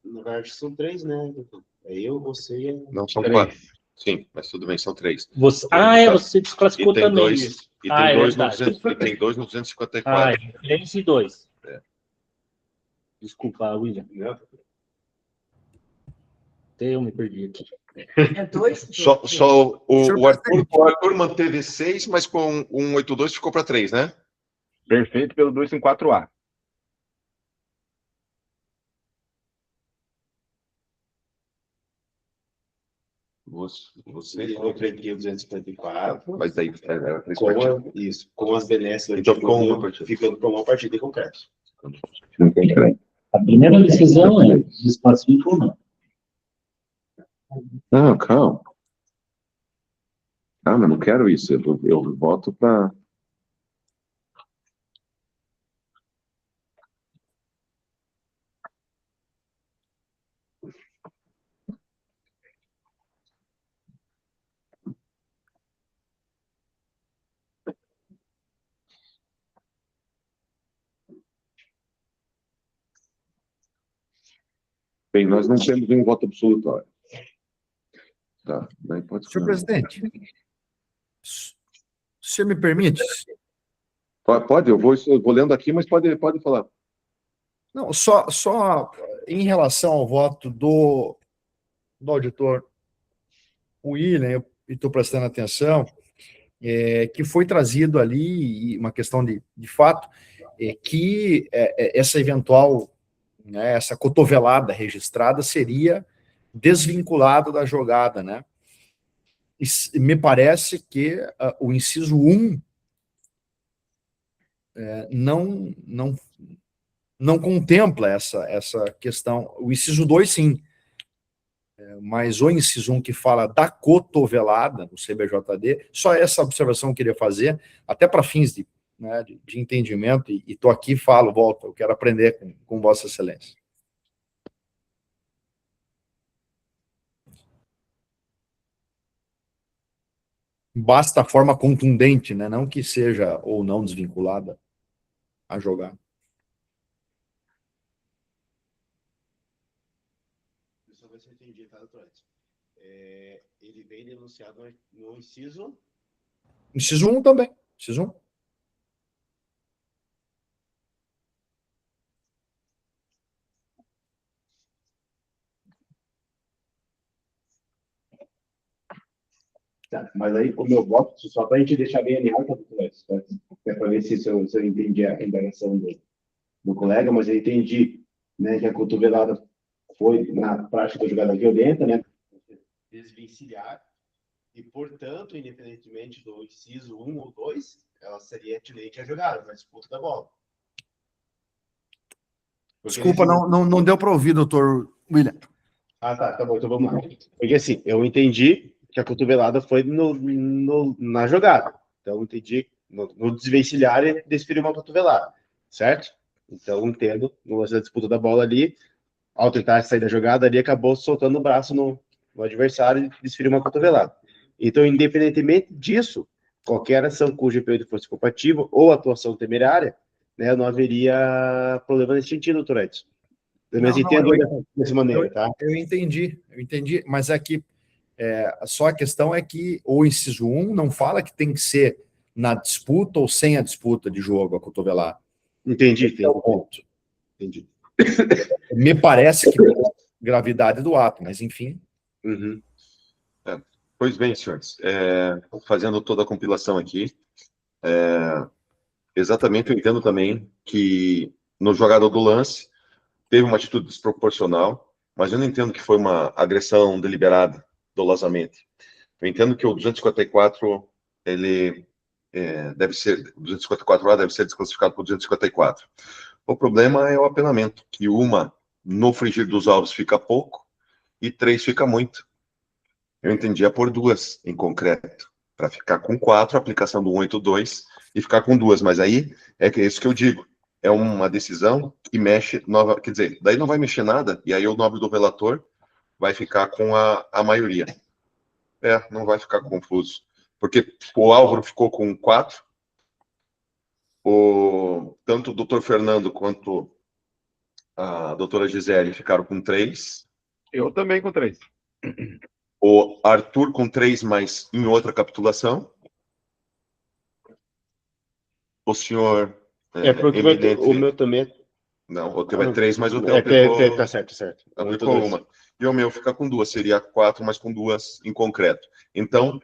Na verdade, são 3, né? É eu, você e... Não, são 4. Sim, mas tudo bem, são 3. Você desclassificou também. Tem 2 no 254. Ah, 3 e 2. É. Desculpa, William. Eu me perdi aqui. É 2? Só o Arthur manteve 6, mas com o 182 ficou para 3, né? Perfeito pelo 254A. Você Eu entreguei o 254. Mas daí era 3 partidas. Isso, com as benesses. Então, com uma partida. Ficando com uma partida e concreto. A primeira decisão é desclassifica ou não. Não, calma. Calma, eu não quero isso. Eu voto para... Bem, nós não temos um voto absolutório. Tá, daí pode ser. Senhor presidente, o senhor me permite? Pode, eu vou lendo aqui, mas pode falar. Não, só em relação ao voto do auditor William, eu estou prestando atenção, que foi trazido ali, uma questão de fato, que essa eventual, né, essa cotovelada registrada seria desvinculado da jogada, né? E me parece que o inciso 1 não contempla essa questão. O inciso 2, sim. Mas o inciso 1 que fala da cotovelada no CBJD, só essa observação eu queria fazer, até para fins de entendimento, e estou aqui, volto, eu quero aprender com Vossa Excelência. Basta a forma contundente, né? Não que seja ou não desvinculada a jogar. Só vai ser entendido, tá, doutor Edson? Ele vem denunciado no inciso... Inciso 1 também. Inciso 1. Tá, mas aí o meu voto, só para a gente deixar bem alinhado, doutor Edson, para ver se eu entendi a indagação do colega, mas eu entendi, né, que a cotovelada foi na prática da jogada violenta, né, desvencilhar, e, portanto, independentemente do inciso 1 ou 2, ela seria de lei que a jogada, na disputa da bola. Porque desculpa, não deu para ouvir, doutor William. Ah, tá bom, então vamos lá. Porque assim, eu entendi que a cotovelada foi na jogada. Então, eu entendi, no desvencilhar, ele desferiu uma cotovelada, certo? Então, entendo, na disputa da bola ali, ao tentar sair da jogada, ali acabou soltando o braço no adversário e desferiu uma cotovelada. Então, independentemente disso, qualquer ação cujo efeito fosse compatível ou atuação temerária, né, não haveria problema nesse sentido, doutor Edson. Mas entendo dessa maneira, tá? Eu entendi, mas aqui só a questão é que o inciso 1 não fala que tem que ser na disputa ou sem a disputa de jogo, a cotovelada. Entendi. É o ponto. Entendi. Me parece que gravidade do ato, mas enfim. Uhum. Pois bem, senhores, fazendo toda a compilação aqui, exatamente eu entendo também que no jogador do lance teve uma atitude desproporcional, mas eu não entendo que foi uma agressão deliberada, dolosamente. Eu entendo que o 254, ele deve ser, 254A deve ser desclassificado por 254. O problema é o apenamento, que uma, no frigir dos ovos, fica pouco, e 3 fica muito. Eu entendia por 2 em concreto, para ficar com 4, a aplicação do 182, e ficar com 2, mas aí é isso que eu digo, é uma decisão que mexe, quer dizer, daí não vai mexer nada, e aí o nobre do relator vai ficar com a maioria. Não vai ficar confuso, porque o Álvaro ficou com 4, tanto o doutor Fernando quanto a doutora Gisele ficaram com 3. Eu também com 3. O Arthur com 3, mas em outra capitulação. O senhor... porque o meu também... Não, o teu é 3, mas o teu aplicou... Tá certo. Aplicou uma. E o meu fica com 2, seria 4, mas com 2 em concreto. Então,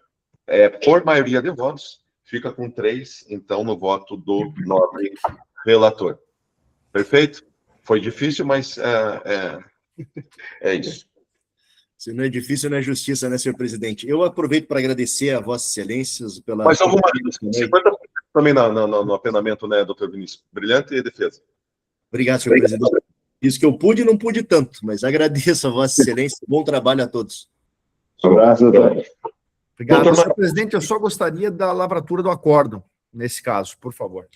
por maioria de votos, fica com 3, então, no voto do nobre relator. Perfeito? Foi difícil, mas é isso. Se não é difícil, não é justiça, né, senhor presidente? Eu aproveito para agradecer a Vossas Excelências pela... Mas alguma 50% também no apenamento, né, doutor Vinícius? Brilhante defesa. Obrigado, senhor presidente. Isso que eu pude, não pude tanto, mas agradeço a Vossa Excelência. Bom trabalho a todos. Abraço, doutor. Obrigado, senhor presidente. Eu só gostaria da lavratura do acórdão, nesse caso, por favor.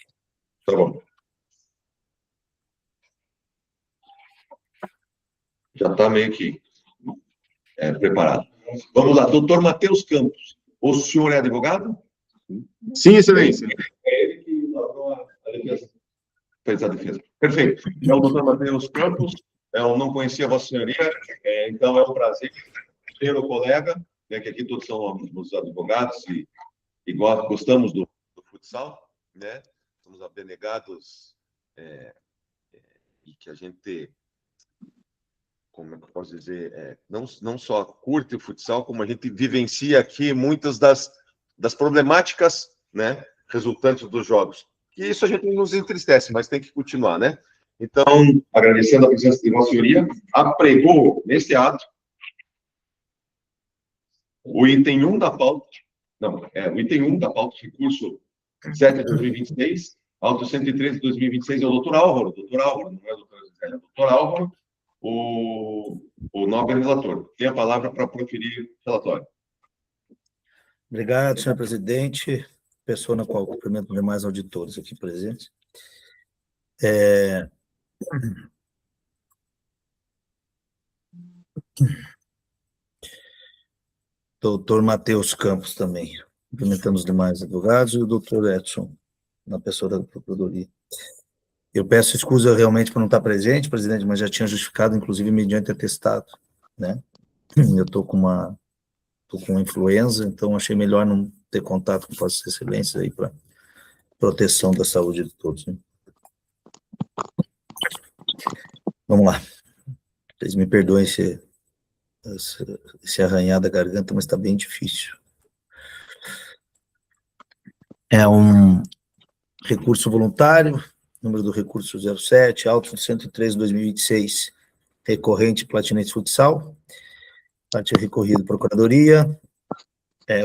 Tá bom. Já está meio que preparado. Vamos lá, doutor Matheus Campos. O senhor é advogado? Sim, excelência. É ele que lavrou a defesa. Fez a defesa. Perfeito. É o doutor Matheus Campos. Eu não conhecia a Vossa Senhoria, então é um prazer ter o colega, né, que aqui todos são os advogados e gostamos do futsal, né? Somos abnegados e que a gente, como é que eu posso dizer, não só curte o futsal, como a gente vivencia aqui muitas das problemáticas, né, resultantes dos jogos. E isso a gente nos entristece, mas tem que continuar, né? Então, agradecendo a presença de Vossa Senhoria, apregou nesse ato o item 1 da pauta, o item 1 da pauta, recurso 7 de 2026, auto 113 de 2026, é o doutor Álvaro, não é o doutor Gisele, é o doutor Álvaro, o nobre relator. Tem a palavra para proferir o relatório. Obrigado, senhor presidente, pessoa na qual cumprimento os demais auditores aqui presentes. Doutor Matheus Campos também, cumprimentando os demais advogados, e o doutor Edson, na pessoa da Procuradoria. Eu peço escusa realmente por não estar presente, presidente, mas já tinha justificado, inclusive, mediante atestado, né? Eu estou com influenza, então achei melhor não ter contato com Vossas Excelências aí para proteção da saúde de todos, né? Vamos lá. Vocês me perdoem esse arranhar da garganta, mas está bem difícil. É um recurso voluntário, número do recurso 07, auto 103 de 2026, recorrente Platinense Futsal, parte recorrido Procuradoria,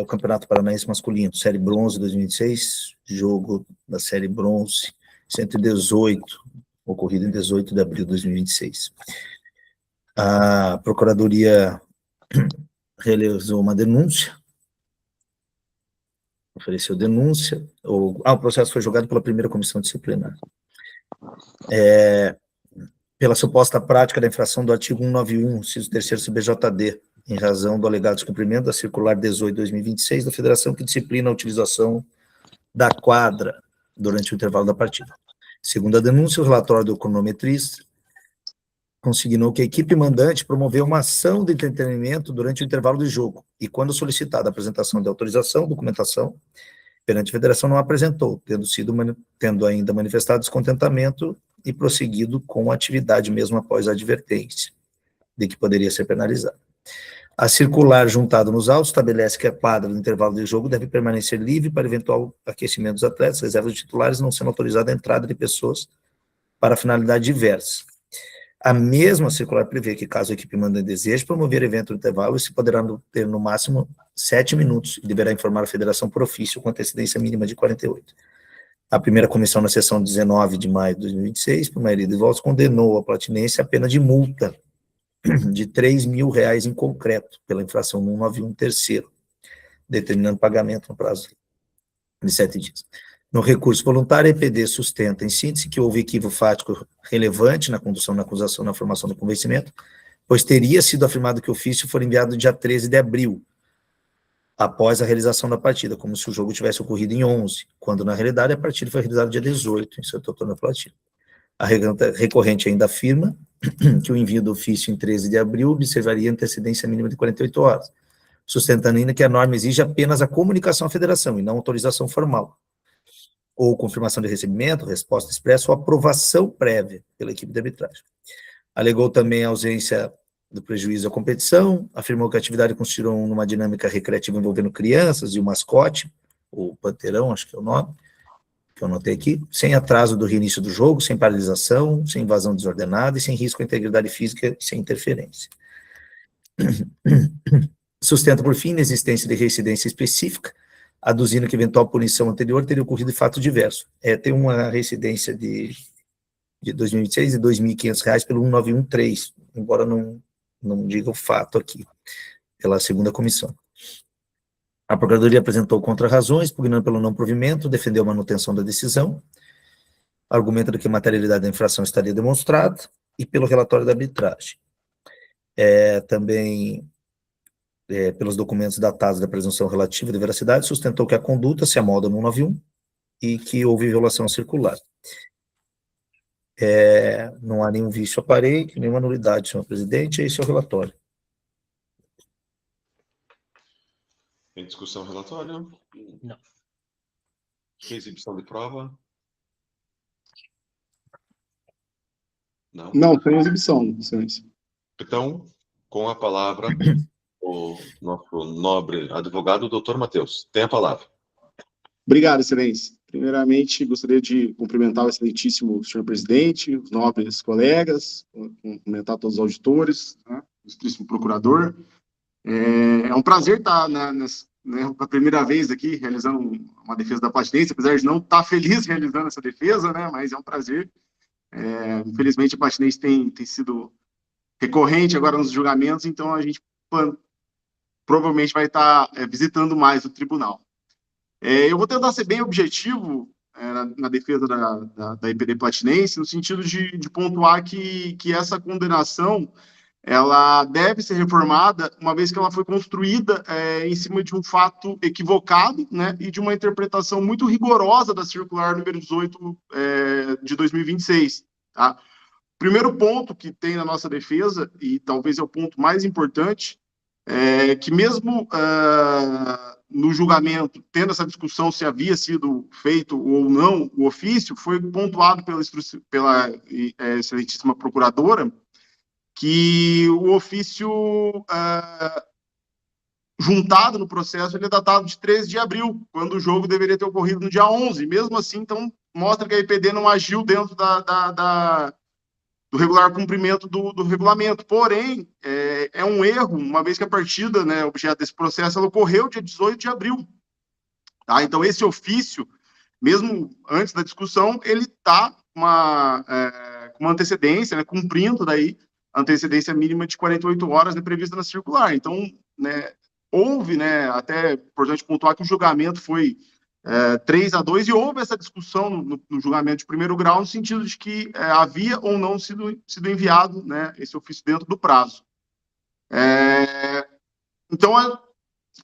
o Campeonato Paranaense Masculino, Série Bronze 2026, jogo da Série Bronze 118, ocorrido em 18 de abril de 2026. A Procuradoria realizou uma denúncia, ofereceu denúncia, o processo foi julgado pela primeira comissão disciplinar. Pela suposta prática da infração do artigo 191, inciso 3º CBJD, em razão do alegado descumprimento da circular 18/2026 da Federação que disciplina a utilização da quadra durante o intervalo da partida. Segundo a denúncia, o relatório do cronometrista consignou que a equipe mandante promoveu uma ação de entretenimento durante o intervalo de jogo e, quando solicitada a apresentação de autorização, documentação, perante a federação não apresentou, tendo ainda manifestado descontentamento e prosseguido com a atividade mesmo após a advertência de que poderia ser penalizado. A circular juntado nos autos estabelece que a quadra do intervalo de jogo deve permanecer livre para eventual aquecimento dos atletas, reserva de titulares, não sendo autorizada a entrada de pessoas para finalidade diversa. A mesma circular prevê que, caso a equipe mandante deseje promover evento no intervalo, se poderá ter no máximo 7 minutos e deverá informar a federação por ofício com antecedência mínima de 48. A primeira comissão, na sessão 19 de maio de 2026, por maioria de votos, condenou a Platinense a pena de multa de R$3 mil em concreto, pela infração 191 terceiro, determinando pagamento no prazo de 7 dias. No recurso voluntário, a EPD sustenta, em síntese, que houve equívoco fático relevante na condução da acusação na formação do convencimento, pois teria sido afirmado que o ofício foi enviado dia 13 de abril, após a realização da partida, como se o jogo tivesse ocorrido em 11, quando, na realidade, a partida foi realizada dia 18, em seu total na partida. A recorrente ainda afirma que o envio do ofício em 13 de abril observaria antecedência mínima de 48 horas, sustentando ainda que a norma exige apenas a comunicação à federação e não autorização formal, ou confirmação de recebimento, resposta expressa ou aprovação prévia pela equipe de arbitragem. Alegou também a ausência do prejuízo à competição, afirmou que a atividade consistiu numa dinâmica recreativa envolvendo crianças e o mascote, o Panteirão, acho que é o nome, que eu anotei aqui, sem atraso do reinício do jogo, sem paralisação, sem invasão desordenada e sem risco à integridade física e sem interferência. Sustenta, por fim, a existência de reincidência específica, aduzindo que eventual punição anterior teria ocorrido de fato diverso. Tem uma reincidência de 2026 de R$2.500 pelo 1913, embora não diga o fato aqui, pela segunda comissão. A Procuradoria apresentou contra-razões, pugnando pelo não provimento, defendeu a manutenção da decisão, argumentando que a materialidade da infração estaria demonstrada, e pelo relatório da arbitragem. Também, pelos documentos datados da presunção relativa de veracidade, sustentou que a conduta se amolda no 191 e que houve violação circular. Não há nenhum vício aparente, nenhuma nulidade, senhor presidente, esse é o relatório. Tem discussão relatório? Não. Exibição de prova? Não? Não, tem exibição, excelência. Então, com a palavra, o nosso nobre advogado, doutor Matheus. Tem a palavra. Obrigado, excelência. Primeiramente, gostaria de cumprimentar o excelentíssimo senhor presidente, os nobres colegas, cumprimentar todos os auditores, né, o ilustríssimo procurador. É um prazer estar pela primeira vez aqui realizando uma defesa da Platinense, apesar de não estar feliz realizando essa defesa, né, mas é um prazer. Infelizmente, a Platinense tem sido recorrente agora nos julgamentos, então a gente provavelmente vai estar visitando mais o tribunal. Eu vou tentar ser bem objetivo na defesa da EPD Platinense, no sentido de pontuar que essa condenação ela deve ser reformada, uma vez que ela foi construída em cima de um fato equivocado, né, e de uma interpretação muito rigorosa da circular número 18 de 2026. Tá? O primeiro ponto que tem na nossa defesa, e talvez é o ponto mais importante, é que mesmo no julgamento, tendo essa discussão se havia sido feito ou não o ofício, foi pontuado pela excelentíssima procuradora, que o ofício juntado no processo ele é datado de 13 de abril, quando o jogo deveria ter ocorrido no dia 11. Mesmo assim, então, mostra que a EPD não agiu dentro do regular cumprimento do regulamento. Porém, é um erro, uma vez que a partida, né, objeto desse processo, ela ocorreu dia 18 de abril. Tá? Então, esse ofício, mesmo antes da discussão, ele está com uma antecedência, né, cumprindo daí antecedência mínima de 48 horas, né, prevista na circular. Então, né, houve, né, até importante pontuar que o julgamento foi 3-2 e houve essa discussão no julgamento de primeiro grau, no sentido de que havia ou não sido enviado, né, esse ofício dentro do prazo. Então, o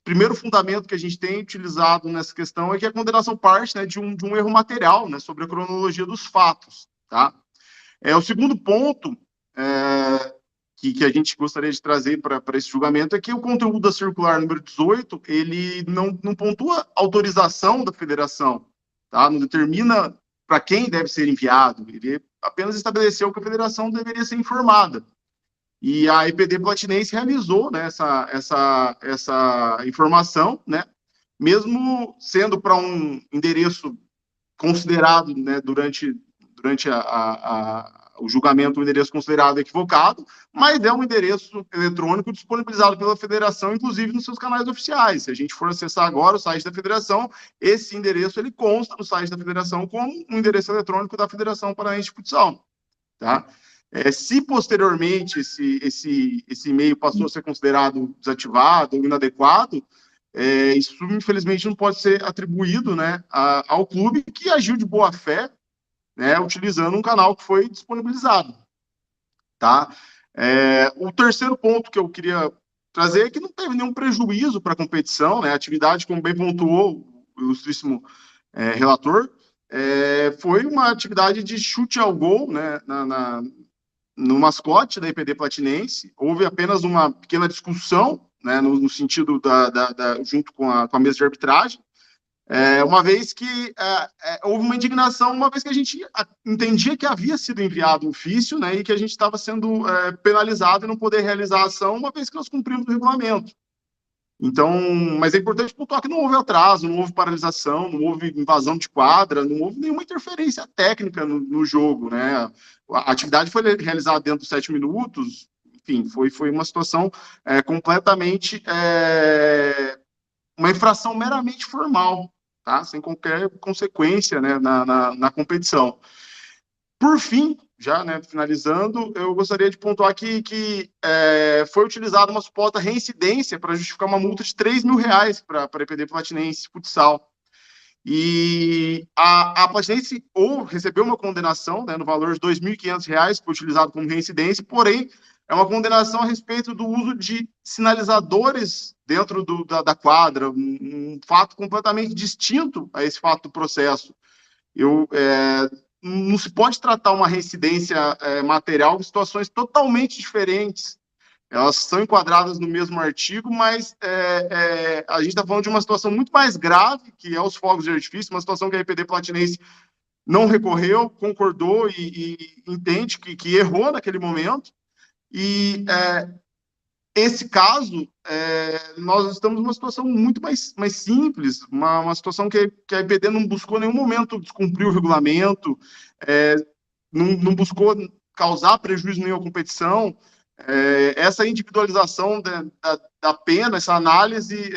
primeiro fundamento que a gente tem utilizado nessa questão é que a condenação parte, né, de um erro material, né, sobre a cronologia dos fatos. Tá? O segundo ponto que a gente gostaria de trazer para esse julgamento é que o conteúdo da circular número 18, ele não pontua autorização da federação, tá? Não determina para quem deve ser enviado, ele apenas estabeleceu que a federação deveria ser informada. E a EPD Platinense realizou, né, essa informação, né, mesmo sendo para um endereço considerado, né, durante o julgamento, um endereço considerado equivocado, mas é um endereço eletrônico disponibilizado pela federação, inclusive nos seus canais oficiais. Se a gente for acessar agora o site da federação, esse endereço ele consta no site da federação como um endereço eletrônico da Federação Paranaense de Futsal, tá? Se posteriormente esse e-mail passou a ser considerado desativado ou inadequado, isso infelizmente não pode ser atribuído, né, ao clube que agiu de boa fé, né, utilizando um canal que foi disponibilizado, tá? O terceiro ponto que eu queria trazer é que não teve nenhum prejuízo para a competição, né? A atividade, como bem pontuou o ilustríssimo relator, foi uma atividade de chute ao gol, né, no mascote da EPD Platinense. Houve apenas uma pequena discussão, né, no sentido junto com a mesa de arbitragem, uma vez que houve uma indignação, uma vez que a gente entendia que havia sido enviado um ofício, né, e que a gente estava sendo penalizado em não poder realizar a ação, uma vez que nós cumprimos o regulamento. Então, mas é importante pontuar que não houve atraso, não houve paralisação, não houve invasão de quadra, não houve nenhuma interferência técnica no jogo, né? A atividade foi realizada dentro dos 7 minutos, enfim, foi uma situação completamente uma infração meramente formal, tá? Sem qualquer consequência, né, na competição. Por fim, já, né, finalizando, eu gostaria de pontuar aqui que foi utilizada uma suposta reincidência para justificar uma multa de R$3.000 para a EPD Platinense Futsal. E a Platinense recebeu uma condenação, né, no valor de R$2.500, que foi utilizado como reincidência, porém, é uma condenação a respeito do uso de sinalizadores dentro da quadra, um fato completamente distinto a esse fato do processo. Não se pode tratar uma reincidência material em situações totalmente diferentes. Elas são enquadradas no mesmo artigo, mas a gente está falando de uma situação muito mais grave, que é os fogos de artifício, uma situação que a EPD Platinense não recorreu, concordou e entende que errou naquele momento. E esse caso, nós estamos numa situação muito mais simples, uma situação que a EPD não buscou em nenhum momento descumprir o regulamento, não buscou causar prejuízo nenhum à competição. Essa individualização da pena, essa análise,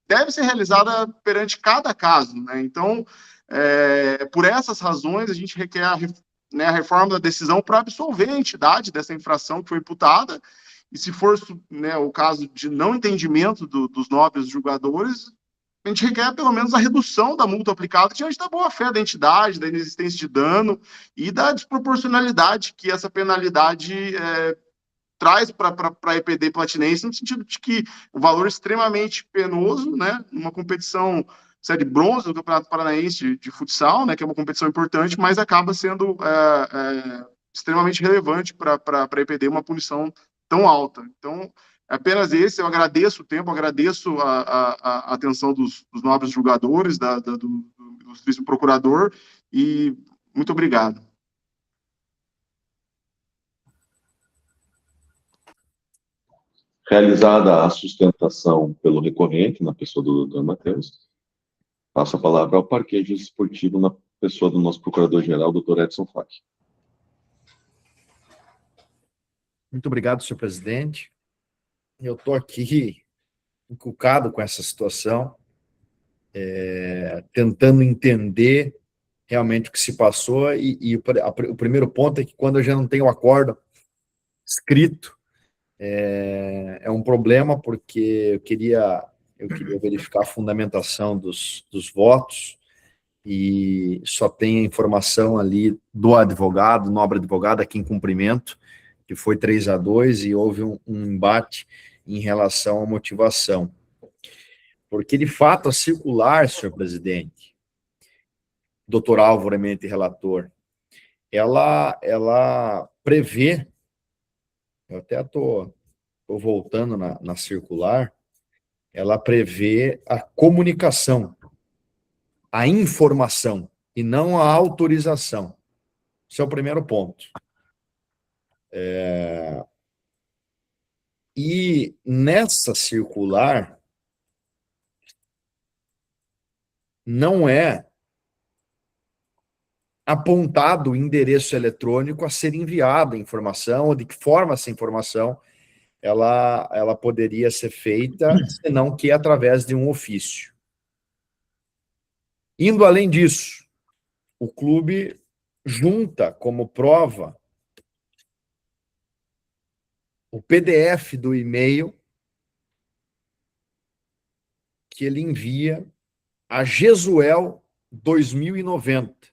deve ser realizada perante cada caso, né? Então, por essas razões, a gente requer a reforma da decisão para absolver a entidade dessa infração que foi imputada. E se for, né, o caso de não entendimento dos nobres julgadores, a gente requer pelo menos a redução da multa aplicada diante da boa-fé da entidade, da inexistência de dano e da desproporcionalidade que essa penalidade traz para a EPD Platinense, no sentido de que o valor extremamente penoso, né, numa competição série bronze do Campeonato Paranaense de futsal, né, que é uma competição importante, mas acaba sendo extremamente relevante para a EPD uma punição tão alta. Então, apenas esse, eu agradeço o tempo, agradeço a atenção dos nobres julgadores, do ilustríssimo procurador, e muito obrigado. Realizada a sustentação pelo recorrente, na pessoa do Dr. Matheus, passo a palavra ao parquejo esportivo, na pessoa do nosso procurador-geral, Dr. Edson Fac. Muito obrigado, senhor presidente. Eu estou aqui encucado com essa situação, tentando entender realmente o que se passou, e o primeiro ponto é que quando eu já não tenho o acórdão escrito, é um problema, porque eu queria verificar a fundamentação dos votos, e só tem a informação ali do advogado, nobre advogado, aqui em cumprimento, que foi 3-2, e houve um embate em relação à motivação. Porque, de fato, a circular, senhor presidente, doutor Álvaro, eminente relator, ela prevê eu até estou voltando na circular, ela prevê a comunicação, a informação, e não a autorização. Esse é o primeiro ponto. E nessa circular, não é apontado o endereço eletrônico a ser enviada a informação, ou de que forma essa informação ela poderia ser feita, senão que através de um ofício. Indo além disso, o clube junta como prova o PDF do e-mail que ele envia a Jesuel 2090.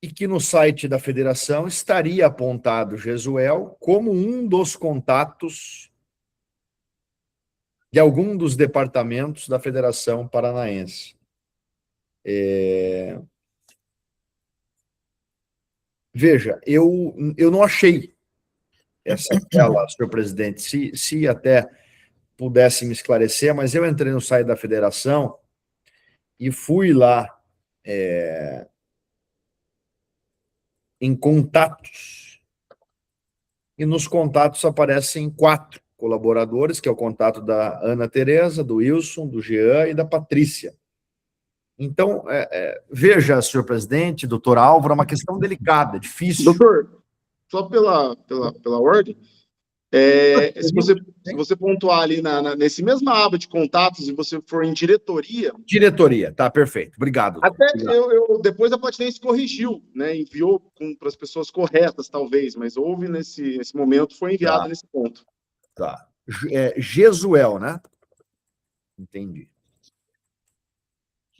E que no site da federação estaria apontado Jesuel como um dos contatos de algum dos departamentos da Federação Paranaense. Veja, eu não achei essa tela, senhor presidente, se até pudesse me esclarecer, mas eu entrei no site da federação e fui lá em contatos, e nos contatos aparecem 4 colaboradores, que é o contato da Ana Tereza, do Wilson, do Jean e da Patrícia. Então, veja, senhor presidente, doutor Álvaro, é uma questão delicada, difícil. Doutor, só pela ordem, se você pontuar ali nesse mesma aba de contatos e você for em diretoria... Diretoria, tá, perfeito. Obrigado. Até depois a Platinense corrigiu, né? Enviou para as pessoas corretas, talvez, mas houve nesse momento, foi enviado nesse ponto. Tá. Jesuel, né? Entendi.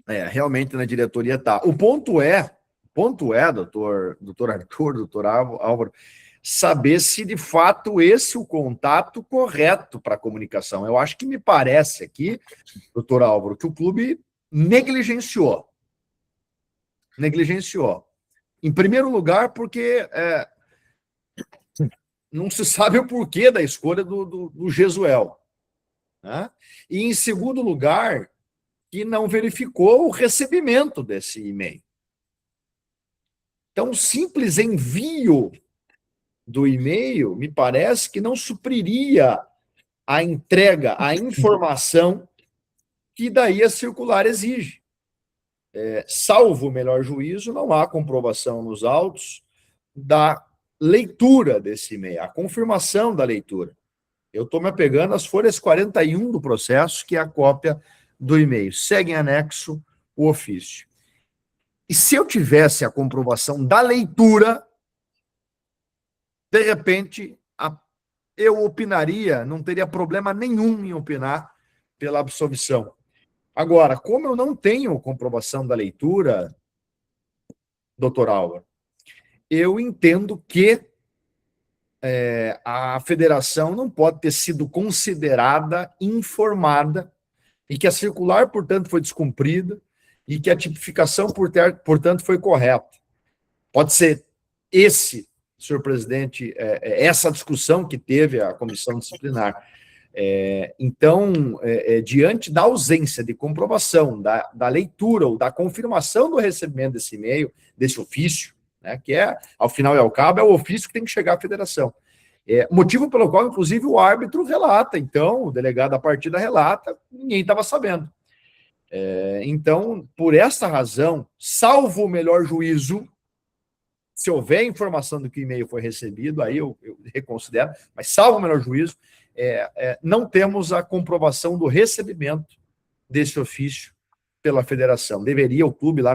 Realmente na diretoria tá. O ponto é, doutor Arthur, doutor Álvaro, saber se de fato esse é o contato correto para a comunicação. Eu acho que me parece aqui, doutor Álvaro, que o clube negligenciou. Em primeiro lugar, porque não se sabe o porquê da escolha do Jesuel. Né? E em segundo lugar, que não verificou o recebimento desse e-mail. Então, o simples envio do e-mail, me parece que não supriria a entrega, a informação que daí a circular exige. Salvo o melhor juízo, não há comprovação nos autos da leitura desse e-mail, a confirmação da leitura. Eu estou me apegando às folhas 41 do processo, que é a cópia do e-mail. Segue em anexo o ofício. E se eu tivesse a comprovação da leitura, de repente, eu opinaria, não teria problema nenhum em opinar pela absolvição. Agora, como eu não tenho comprovação da leitura, doutor Álvaro, eu entendo que a federação não pode ter sido considerada informada e que a circular, portanto, foi descumprida e que a tipificação, portanto, foi correta. Pode ser senhor presidente, essa discussão que teve a comissão disciplinar. Então, diante da ausência de comprovação, da leitura ou da confirmação do recebimento desse e-mail, desse ofício, né, que ao final e ao cabo, é o ofício que tem que chegar à federação. Motivo pelo qual, inclusive, o árbitro relata, então, o delegado da partida relata, ninguém estava sabendo. Então, por essa razão, salvo o melhor juízo, se houver informação do que o e-mail foi recebido, aí eu reconsidero, mas salvo o melhor juízo, não temos a comprovação do recebimento desse ofício pela federação. Deveria o clube lá,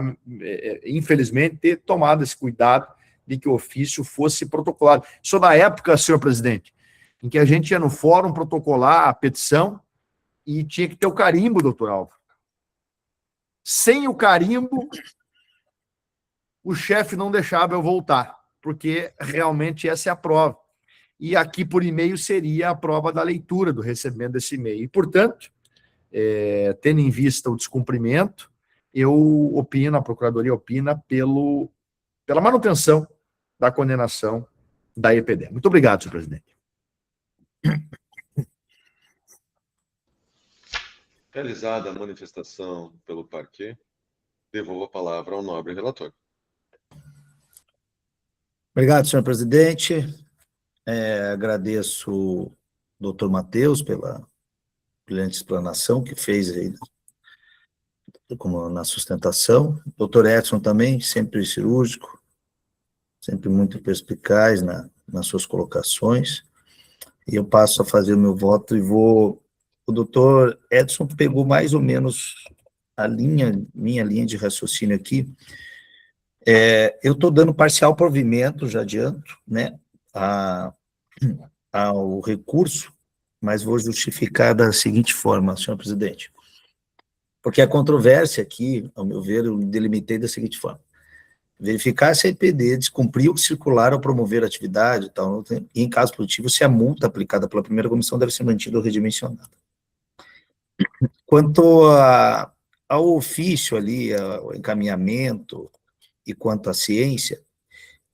infelizmente, ter tomado esse cuidado de que o ofício fosse protocolado. Isso da época, senhor presidente, em que a gente ia no fórum protocolar a petição e tinha que ter o carimbo, doutor Álvaro. Sem o carimbo, o chefe não deixava eu voltar, porque realmente essa é a prova. E aqui, por e-mail, seria a prova da leitura do recebimento desse e-mail. E, portanto, tendo em vista o descumprimento, a Procuradoria opina pela manutenção da condenação da EPD. Muito obrigado, senhor presidente. Realizada a manifestação pelo parquê, devolvo a palavra ao nobre relator. Obrigado, senhor presidente. Agradeço o doutor Matheus pela brilhante explanação que fez aí, como na sustentação. Doutor Edson também, sempre cirúrgico, sempre muito perspicaz nas suas colocações. E eu passo a fazer o meu voto e vou... O doutor Edson pegou mais ou menos minha linha de raciocínio aqui. Eu estou dando parcial provimento, já adianto, né, ao recurso, mas vou justificar da seguinte forma, senhor presidente. Porque a controvérsia aqui, ao meu ver, eu delimitei da seguinte forma: verificar se a EPD descumpriu o circular ao promover a atividade e tal, e em caso positivo, se a multa aplicada pela primeira comissão deve ser mantida ou redimensionada. Quanto ao ofício ali, ao encaminhamento, e quanto à ciência,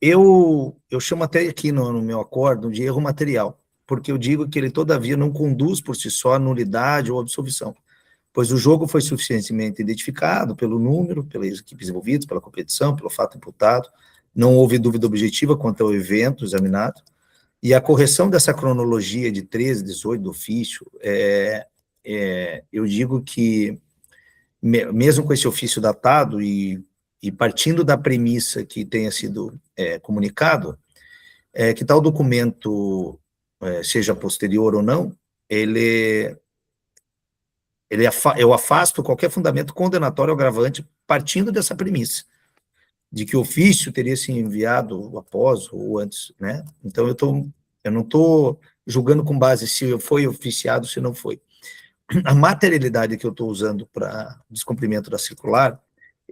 eu chamo até aqui no meu acordo de erro material, porque eu digo que ele, todavia, não conduz por si só a nulidade ou absolvição, pois o jogo foi suficientemente identificado pelo número, pelas equipes envolvidas, pela competição, pelo fato imputado, não houve dúvida objetiva quanto ao evento examinado, e a correção dessa cronologia de 13, 18 do ofício, eu digo que, mesmo com esse ofício datado e partindo da premissa que tenha sido comunicado, que tal documento, seja posterior ou não, eu afasto qualquer fundamento condenatório ou agravante partindo dessa premissa, de que o ofício teria sido enviado após ou antes, né? Então, eu não estou julgando com base se foi oficiado, se não foi. A materialidade que eu estou usando para descumprimento da circular,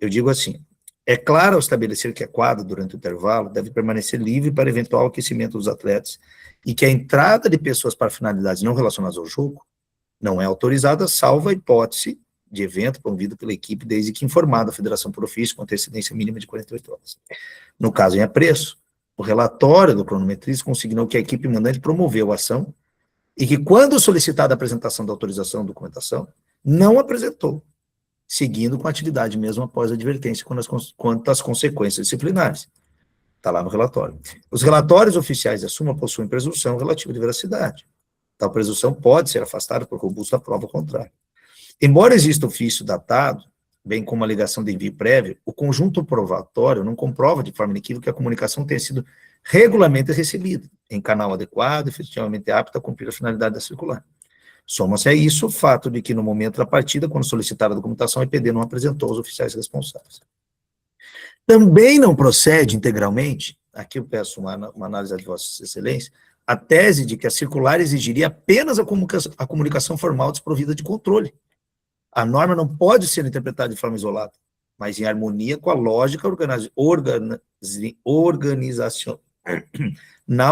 eu digo assim: é claro ao estabelecer que a quadra, durante o intervalo, deve permanecer livre para eventual aquecimento dos atletas e que a entrada de pessoas para finalidades não relacionadas ao jogo não é autorizada, salvo a hipótese de evento promovido pela equipe, desde que informada a federação por ofício com antecedência mínima de 48 horas. No caso em apreço, o relatório do cronometrista consignou que a equipe mandante promoveu a ação e que, quando solicitada a apresentação da autorização ou documentação, não apresentou, seguindo com a atividade mesmo após a advertência quanto às consequências disciplinares. Está lá no relatório. Os relatórios oficiais da súmula possuem presunção relativa de veracidade. Tal presunção pode ser afastada por robusta prova contrária. Embora exista ofício datado, bem como a alegação de envio prévio, o conjunto provatório não comprova de forma inequívoca que a comunicação tenha sido regularmente recebida, em canal adequado, efetivamente apto a cumprir a finalidade da circular. Soma-se a isso o fato de que, no momento da partida, quando solicitada a documentação, a EPD não apresentou os oficiais responsáveis. Também não procede integralmente, aqui eu peço uma análise de Vossa Excelência, a tese de que a circular exigiria apenas a comunicação formal desprovida de controle. A norma não pode ser interpretada de forma isolada, mas em harmonia com a lógica organizacional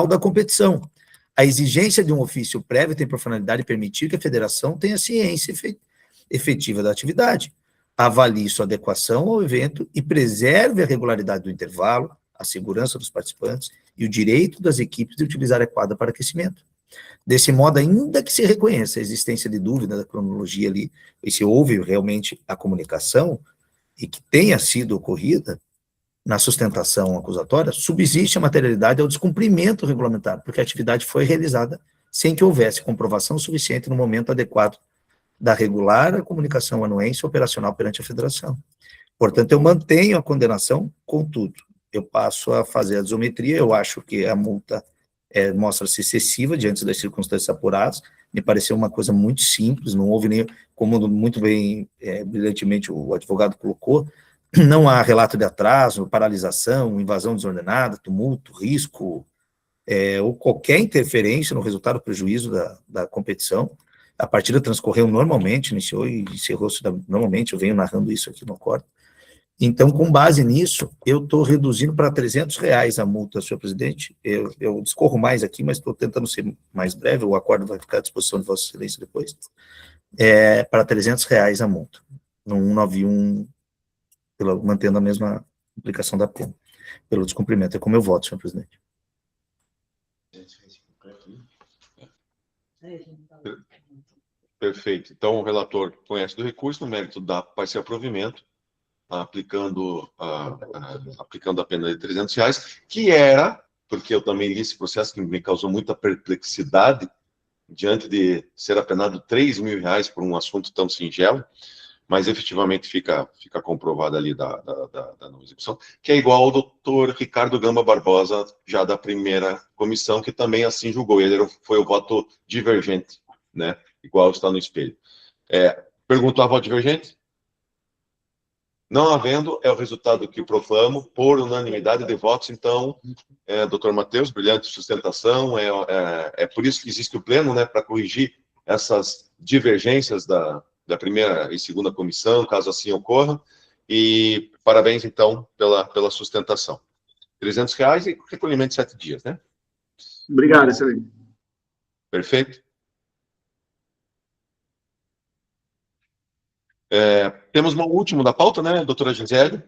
da competição. A exigência de um ofício prévio tem por finalidade permitir que a federação tenha ciência efetiva da atividade, avalie sua adequação ao evento e preserve a regularidade do intervalo, a segurança dos participantes e o direito das equipes de utilizar a quadra para aquecimento. Desse modo, ainda que se reconheça a existência de dúvida da cronologia ali, e se houve realmente a comunicação, e que tenha sido ocorrida na sustentação acusatória, subsiste a materialidade ao descumprimento regulamentar, porque a atividade foi realizada sem que houvesse comprovação suficiente no momento adequado da regular comunicação anuense operacional perante a federação. Portanto, eu mantenho a condenação, contudo, eu passo a fazer a isometria. Eu acho que a multa mostra-se excessiva diante das circunstâncias apuradas, me pareceu uma coisa muito simples, não houve nem, como muito bem, brilhantemente o advogado colocou, não há relato de atraso, paralisação, invasão desordenada, tumulto, risco, ou qualquer interferência no resultado ou prejuízo da competição. A partida transcorreu normalmente, iniciou e encerrou-se normalmente, eu venho narrando isso aqui no acordo. Então, com base nisso, eu estou reduzindo para R$300 a multa, senhor presidente. Eu discorro mais aqui, mas estou tentando ser mais breve, o acordo vai ficar à disposição de Vossa Excelência depois. Para R$300 a multa, no 191, mantendo a mesma aplicação da pena. pelo descumprimento. É como eu voto, senhor presidente. Perfeito. Então, o relator conhece do recurso, no mérito da parcial provimento, aplicando a pena de R$300, que era, porque eu também li esse processo que me causou muita perplexidade, diante de ser apenado R$3.000 por um assunto tão singelo, mas efetivamente fica comprovado ali da não execução, que é igual ao doutor Ricardo Gamba Barbosa, já da primeira comissão, que também assim julgou. Ele foi o voto divergente, né? Igual está no espelho. Perguntou a voto divergente? Não havendo, é o resultado que proclamo por unanimidade de votos. Então, doutor Matheus, brilhante sustentação, é por isso que existe o pleno, né, para corrigir essas divergências da primeira e segunda comissão, caso assim ocorra, e parabéns, então, pela sustentação. R$300 e recolhimento de 7 dias, né? Obrigado, excelente. Perfeito. Temos um último da pauta, né, doutora Gisele?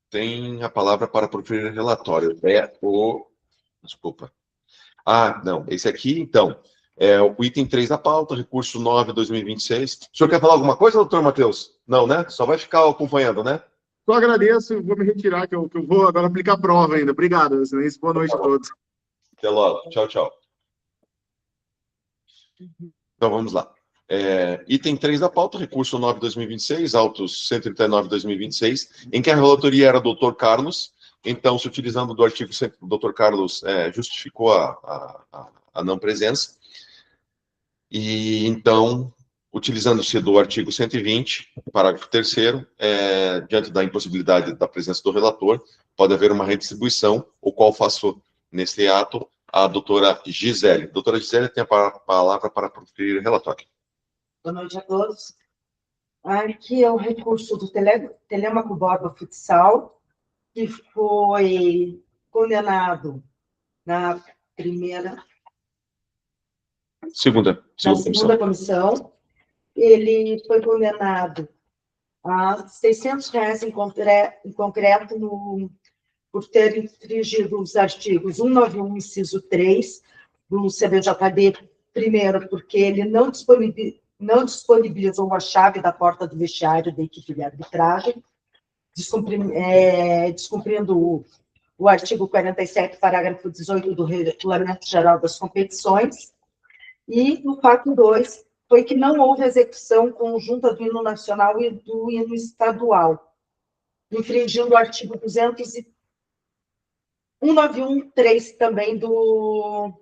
Tem a palavra para proferir relatório. Desculpa. Não, esse aqui, então, é o item 3 da pauta, recurso 9/2026. O senhor quer falar alguma coisa, doutor Matheus? Não, né? Só vai ficar acompanhando, né? Só agradeço e vou me retirar, que eu vou agora aplicar a prova ainda. Obrigado, excelência. Boa noite a todos. Até logo. Tchau, tchau. Então, vamos lá. Item 3 da pauta, recurso 9/2026, autos 139/2026, em que a relatoria era do Dr. Carlos. Então, se utilizando do artigo 100, o Dr. Carlos justificou a não presença. E, então, utilizando-se do artigo 120, parágrafo 3º, diante da impossibilidade da presença do relator, pode haver uma redistribuição, o qual faço, neste ato, a doutora Gisele. Doutora Gisele tem a palavra para proferir o relatório. Boa noite a todos. Aqui é o recurso do Telêmaco Borba Futsal, que foi condenado na segunda comissão. Ele foi condenado a R$600 em concreto por ter infringido os artigos 191, inciso 3, do CBJD, primeiro, porque ele não disponibilizou a chave da porta do vestiário da equipe de arbitragem, descumprindo o artigo 47, parágrafo 18 do Regulamento Geral das Competições. E no fato 2 foi que não houve execução conjunta do hino nacional e do hino estadual, infringindo o artigo 191.3 também do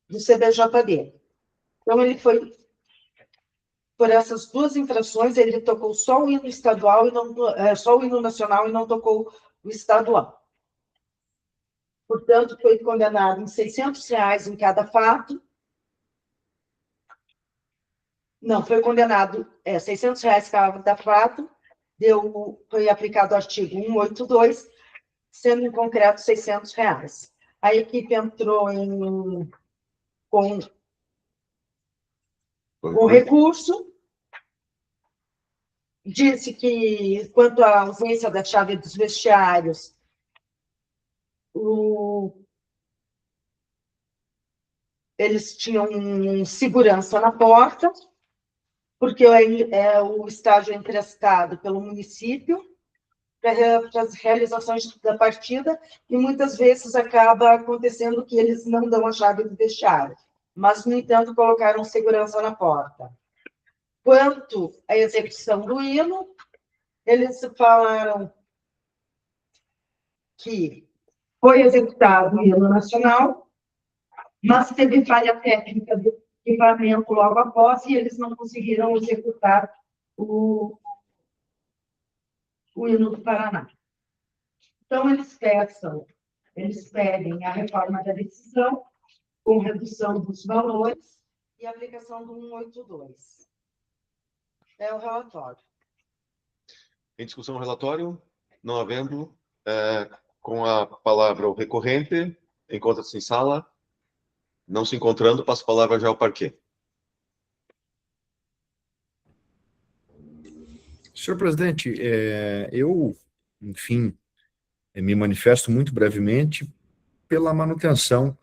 CBJD. Então, ele foi, por essas duas infrações, ele tocou só o hino estadual, só o hino nacional, e não tocou o estadual. Portanto, foi condenado em R$600 em cada fato. Não, foi condenado R$600 cada fato, foi aplicado o artigo 182, sendo em concreto R$600. A equipe entrou com recurso, disse que, quanto à ausência da chave dos vestiários, eles tinham segurança na porta, porque o estádio é emprestado pelo município para as realizações da partida, e muitas vezes acaba acontecendo que eles não dão a chave do vestiário, mas, no entanto, colocaram segurança na porta. Quanto à execução do hino, eles falaram que foi executado o hino nacional, mas teve falha técnica do equipamento logo após, e eles não conseguiram executar o hino do Paraná. Então, eles pedem a reforma da decisão, com redução dos valores e aplicação do 182. É o relatório. Em discussão, o relatório, não havendo, com a palavra o recorrente, encontra-se em sala. Não se encontrando, passo a palavra já ao parquê. Senhor presidente, eu, enfim, me manifesto muito brevemente pela manutenção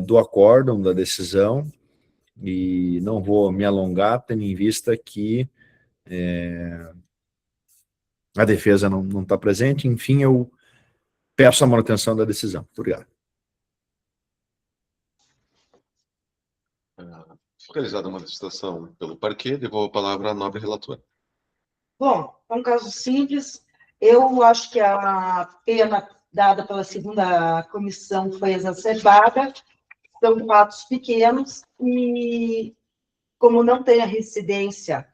do acórdão, da decisão, e não vou me alongar, tendo em vista que a defesa não está presente. Enfim, eu peço a manutenção da decisão. Muito obrigado. Realizada uma licitação pelo parquê, devolvo a palavra à nobre relatora. Bom, é um caso simples. Eu acho que a pena dada pela segunda comissão foi exacerbada. São fatos pequenos e, como não tem a residência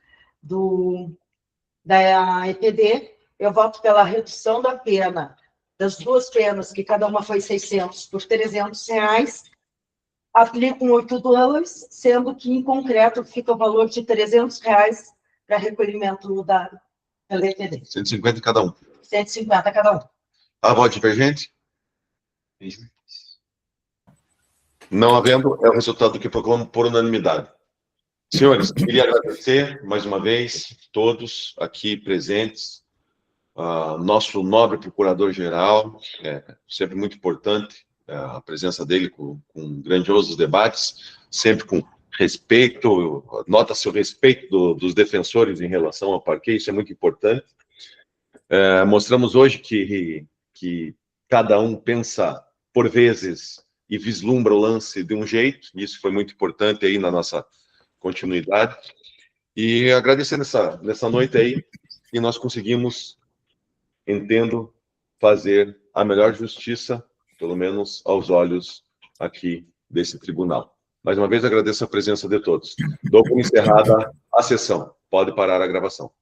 da EPD, eu voto pela redução da pena, das duas penas, que cada uma foi 600 por R$300, aplicam 8 dólares, sendo que, em concreto, fica o valor de R$300 para recolhimento pela EPD. 150 cada um. 150 cada um. A voto divergente? Não havendo, é o resultado que proclamo por unanimidade. Senhores, queria agradecer mais uma vez todos aqui presentes, nosso nobre procurador-geral, sempre muito importante a presença dele com grandiosos debates, sempre com respeito, nota-se o respeito dos defensores em relação ao parquê, isso é muito importante. Mostramos hoje que cada um pensa, por vezes, e vislumbra o lance de um jeito, e isso foi muito importante aí na nossa continuidade, e agradecer nessa noite aí, que nós conseguimos, entendo, fazer a melhor justiça, pelo menos aos olhos aqui desse tribunal. Mais uma vez, agradeço a presença de todos. Dou por encerrada a sessão. Pode parar a gravação.